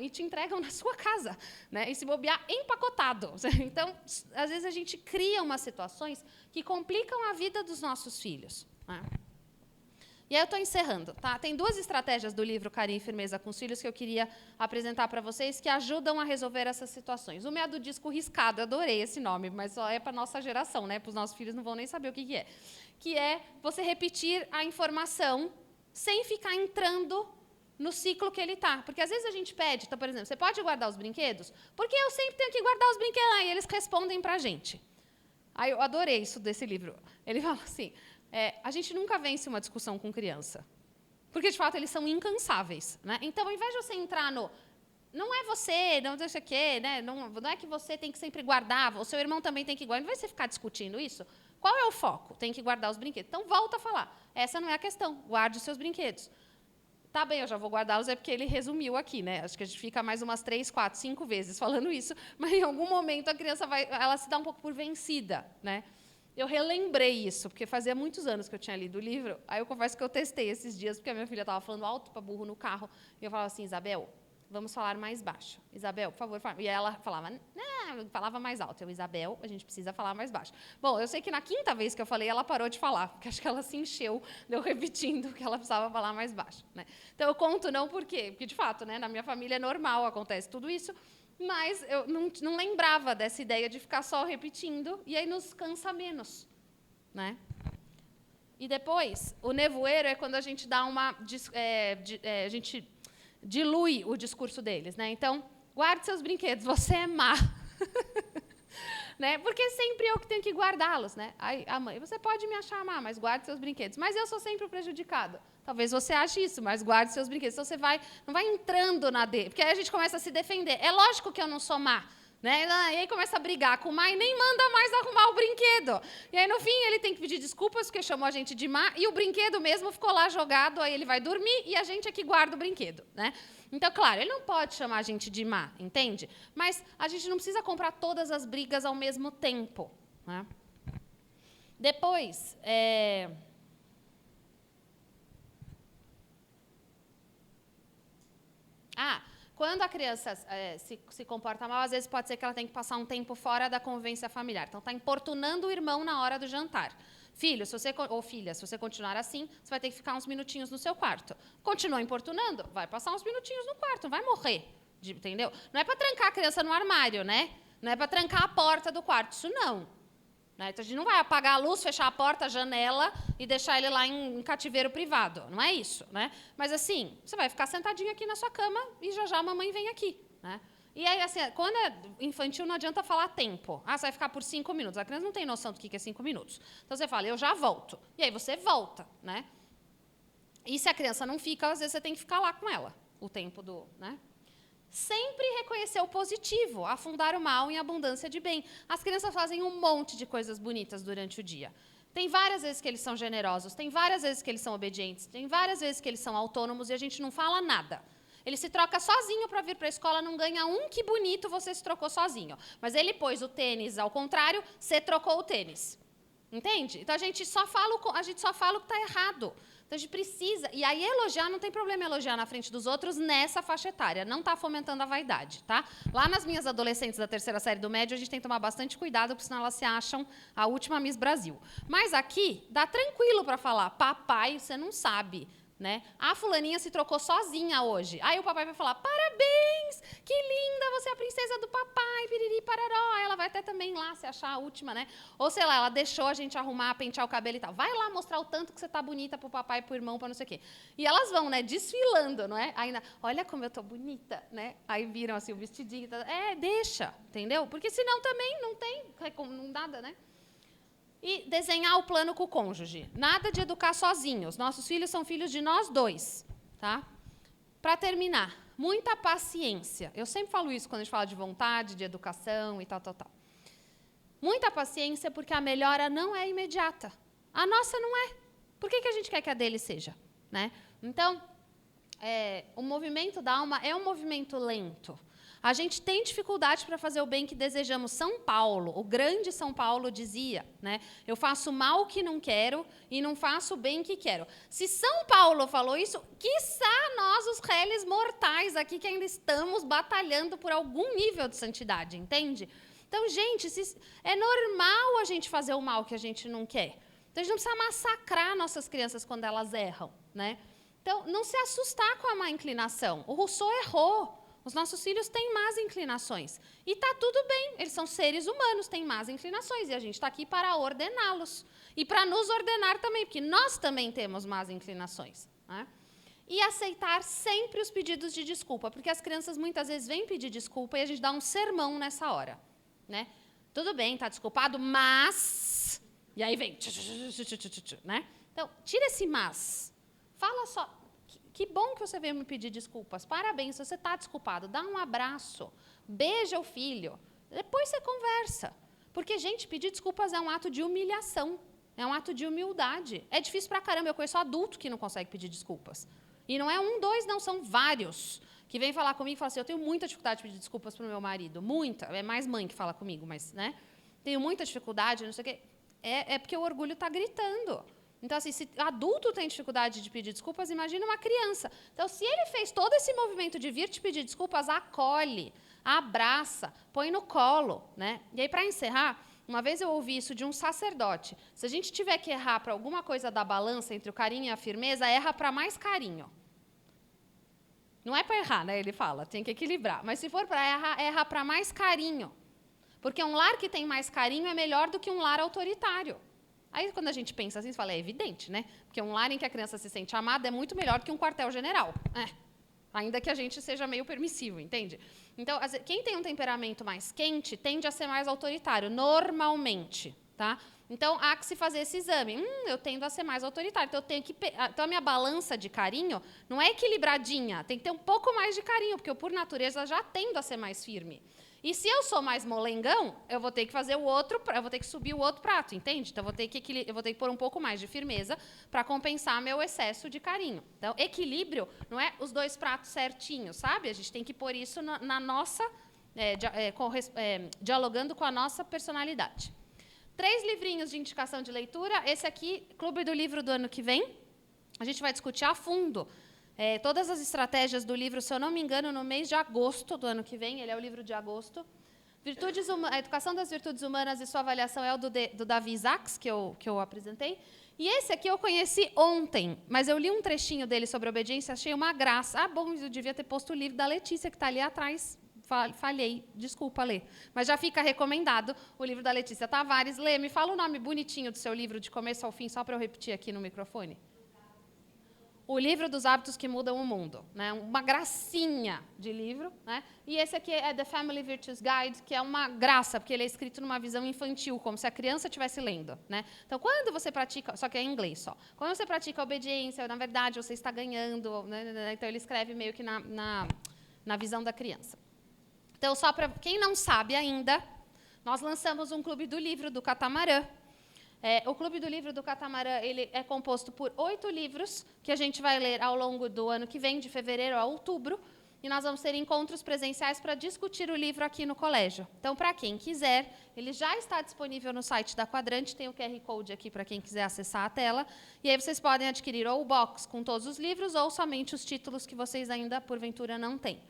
E te entregam na sua casa. Né? E se bobear, empacotado. Então, às vezes, a gente cria umas situações que complicam a vida dos nossos filhos. Né? E aí eu estou encerrando. Tá? Tem 2 estratégias do livro Carinho e Firmeza com os Filhos que eu queria apresentar para vocês que ajudam a resolver essas situações. Uma é a do disco riscado. Eu adorei esse nome, mas só é para a nossa geração. Né? Para os nossos filhos não vão nem saber o que é. Que é você repetir a informação sem ficar entrando no ciclo que ele está. Porque, às vezes, a gente pede, então, por exemplo, você pode guardar os brinquedos? Porque eu sempre tenho que guardar os brinquedos. Aí eles respondem para a gente. Aí eu adorei isso desse livro. Ele fala assim, a gente nunca vence uma discussão com criança. Porque, de fato, eles são incansáveis. Né? Então, ao invés de você entrar no... Não é você, não sei o quê, né? Não é que você tem que sempre guardar, o seu irmão também tem que guardar. Não vai você ficar discutindo isso. Qual é o foco? Tem que guardar os brinquedos. Então, volta a falar. Essa não é a questão. Guarde os seus brinquedos. Tá bem, eu já vou guardá-los, é porque ele resumiu aqui, né? Acho que a gente fica mais umas 3, 4, 5 vezes falando isso, mas em algum momento a criança ela se dá um pouco por vencida, né? Eu relembrei isso, porque fazia muitos anos que eu tinha lido o livro, aí eu confesso que eu testei esses dias, porque a minha filha estava falando alto para burro no carro, e eu falava assim, Isabel, vamos falar mais baixo. Isabel, por favor, fala. E ela falava, não, falava mais alto. Eu, Isabel, a gente precisa falar mais baixo. Bom, eu sei que na 5ª vez que eu falei, ela parou de falar, porque acho que ela se encheu, deu repetindo que ela precisava falar mais baixo. Né? Então, eu conto não por quê, porque, de fato, né, na minha família é normal, acontece tudo isso, mas eu não lembrava dessa ideia de ficar só repetindo, e aí nos cansa menos. Né? E depois, o nevoeiro é quando a gente dá uma... a gente dilui o discurso deles. Né? Então, guarde seus brinquedos, você é má. Né? Porque sempre eu que tenho que guardá-los. Né? Aí, a mãe, você pode me achar má, mas guarde seus brinquedos. Mas eu sou sempre o prejudicado. Talvez você ache isso, mas guarde seus brinquedos. Então, você não vai entrando na dele, porque aí a gente começa a se defender. É lógico que eu não sou má. Né? E aí começa a brigar com o má e nem manda mais arrumar o brinquedo. E aí, no fim, ele tem que pedir desculpas porque chamou a gente de má e o brinquedo mesmo ficou lá jogado, aí ele vai dormir e a gente é que guarda o brinquedo. Né? Então, claro, ele não pode chamar a gente de má, entende? Mas a gente não precisa comprar todas as brigas ao mesmo tempo. Né? Depois, quando a criança se comporta mal, às vezes pode ser que ela tenha que passar um tempo fora da convivência familiar. Então, está importunando o irmão na hora do jantar. Filho, ou filha, se você continuar assim, você vai ter que ficar uns minutinhos no seu quarto. Continua importunando? Vai passar uns minutinhos no quarto, não vai morrer. Entendeu? Não é para trancar a criança no armário, né? Não é para trancar a porta do quarto, isso não. Né? Então, a gente não vai apagar a luz, fechar a porta, a janela e deixar ele lá em cativeiro privado. Não é isso. Né? Mas, assim, você vai ficar sentadinho aqui na sua cama e já a mamãe vem aqui. Né? E aí, assim, quando é infantil, não adianta falar tempo. Você vai ficar por 5 minutos. A criança não tem noção do que é 5 minutos. Então, você fala, eu já volto. E aí, você volta. Né? E se a criança não fica, às vezes, você tem que ficar lá com ela o tempo do... Né? Sempre reconhecer o positivo, afundar o mal em abundância de bem. As crianças fazem um monte de coisas bonitas durante o dia. Tem várias vezes que eles são generosos, tem várias vezes que eles são obedientes, tem várias vezes que eles são autônomos e a gente não fala nada. Ele se troca sozinho para vir para a escola, não ganha que bonito, você se trocou sozinho. Mas ele pôs o tênis ao contrário, você trocou o tênis. Entende? Então, a gente só fala o que está errado. Então, a gente precisa... E aí, elogiar, não tem problema elogiar na frente dos outros nessa faixa etária. Não está fomentando a vaidade, tá? Lá nas minhas adolescentes da 3ª série do médio, a gente tem que tomar bastante cuidado, porque senão elas se acham a última Miss Brasil. Mas aqui, dá tranquilo para falar. Papai, você não sabe. Né? A fulaninha se trocou sozinha hoje. Aí o papai vai falar, parabéns, que linda, você é a princesa do papai, piriri, pararó. Aí ela vai até também lá se achar a última, né? Ou sei lá, ela deixou a gente arrumar, pentear o cabelo e tal. Vai lá mostrar o tanto que você tá bonita pro papai, pro irmão, para não sei o quê. E elas vão, né, desfilando, não é? Ainda, olha como eu tô bonita, né? Aí viram assim o vestidinho, deixa, entendeu? Porque senão também não tem, não nada, né? E desenhar o plano com o cônjuge. Nada de educar sozinhos. Nossos filhos são filhos de nós dois. Tá? Para terminar, muita paciência. Eu sempre falo isso quando a gente fala de vontade, de educação e tal. Muita paciência, porque a melhora não é imediata. A nossa não é. Por que a gente quer que a dele seja? Né? Então, o movimento da alma é um movimento lento. A gente tem dificuldade para fazer o bem que desejamos. São Paulo, o grande São Paulo dizia, né? Eu faço mal que não quero e não faço o bem que quero. Se São Paulo falou isso, quiçá nós, os réis mortais aqui, que ainda estamos batalhando por algum nível de santidade, entende? Então, gente, é normal a gente fazer o mal que a gente não quer. Então, a gente não precisa massacrar nossas crianças quando elas erram, né? Então, não se assustar com a má inclinação. O Rousseau errou. Os nossos filhos têm más inclinações. E está tudo bem, eles são seres humanos, têm más inclinações. E a gente está aqui para ordená-los. E para nos ordenar também, porque nós também temos más inclinações. Né? E aceitar sempre os pedidos de desculpa, porque as crianças muitas vezes vêm pedir desculpa e a gente dá um sermão nessa hora. Né? Tudo bem, está desculpado, mas... E aí vem... Né? Então, tira esse mas. Fala só... Que bom que você veio me pedir desculpas. Parabéns, se você está desculpado, dá um abraço, beija o filho, depois você conversa. Porque, gente, pedir desculpas é um ato de humilhação, é um ato de humildade. É difícil pra caramba, eu conheço adulto que não consegue pedir desculpas. E não é 1, 2, não, são vários que vêm falar comigo e falam assim, eu tenho muita dificuldade de pedir desculpas para o meu marido, muita, é mais mãe que fala comigo, mas, né, tenho muita dificuldade, não sei o quê. É porque o orgulho está gritando. Então, assim, se adulto tem dificuldade de pedir desculpas, imagina uma criança. Então, se ele fez todo esse movimento de vir te pedir desculpas, acolhe, abraça, põe no colo. Né? E aí, para encerrar, uma vez eu ouvi isso de um sacerdote. Se a gente tiver que errar para alguma coisa da balança entre o carinho e a firmeza, erra para mais carinho. Não é para errar, né? Ele fala, tem que equilibrar. Mas se for para errar, erra para mais carinho. Porque um lar que tem mais carinho é melhor do que um lar autoritário. Aí, quando a gente pensa assim, você fala, é evidente, né? Porque um lar em que a criança se sente amada é muito melhor do que um quartel-general. Ainda que a gente seja meio permissivo, entende? Então, quem tem um temperamento mais quente tende a ser mais autoritário, normalmente, tá? Então, há que se fazer esse exame. Eu tendo a ser mais autoritário. Então, então, a minha balança de carinho não é equilibradinha, tem que ter um pouco mais de carinho, porque eu, por natureza, já tendo a ser mais firme. E se eu sou mais molengão, eu vou ter que fazer eu vou ter que subir o outro prato, entende? Então, eu vou ter que pôr um pouco mais de firmeza para compensar meu excesso de carinho. Então, equilíbrio não é os 2 pratos certinhos, sabe? A gente tem que pôr isso na nossa... dialogando com a nossa personalidade. 3 livrinhos de indicação de leitura. Esse aqui, Clube do Livro do ano que vem. A gente vai discutir a fundo todas as estratégias do livro, se eu não me engano, no mês de agosto do ano que vem. Ele é o livro de agosto. A Educação das Virtudes Humanas e sua avaliação é o do Davi Isaacs, que eu apresentei. E esse aqui eu conheci ontem, mas eu li um trechinho dele sobre obediência, achei uma graça. Bom, eu devia ter posto o livro da Letícia, que está ali atrás, falhei, desculpa, Lê. Mas já fica recomendado o livro da Letícia Tavares. Lê, me fala o nome bonitinho do seu livro, de começo ao fim, só para eu repetir aqui no microfone. O livro dos hábitos que mudam o mundo, né? Uma gracinha de livro, né? E esse aqui é The Family Virtues Guide, que é uma graça, porque ele é escrito numa visão infantil, como se a criança estivesse lendo, né? Então, quando você pratica, só que é em inglês só, quando você pratica a obediência, na verdade, você está ganhando, né? Então, ele escreve meio que na visão da criança. Então, só para quem não sabe ainda, nós lançamos um clube do livro do Catamarã. O Clube do Livro do Catamarã ele é composto por 8 livros que a gente vai ler ao longo do ano que vem, de fevereiro a outubro, e nós vamos ter encontros presenciais para discutir o livro aqui no colégio. Então, para quem quiser, ele já está disponível no site da Quadrante, tem o QR Code aqui para quem quiser acessar a tela, e aí vocês podem adquirir ou o box com todos os livros ou somente os títulos que vocês ainda, porventura, não têm.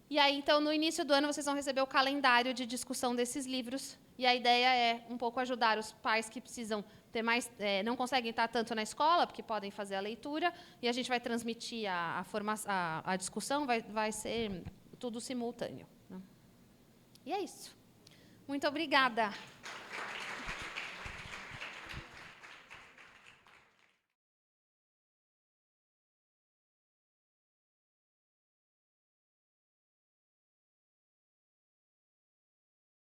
E aí, então, no início do ano, vocês vão receber o calendário de discussão desses livros. E a ideia é um pouco ajudar os pais que precisam ter mais, não conseguem estar tanto na escola, porque podem fazer a leitura, e a gente vai transmitir a discussão, vai ser tudo simultâneo, né? E é isso. Muito obrigada.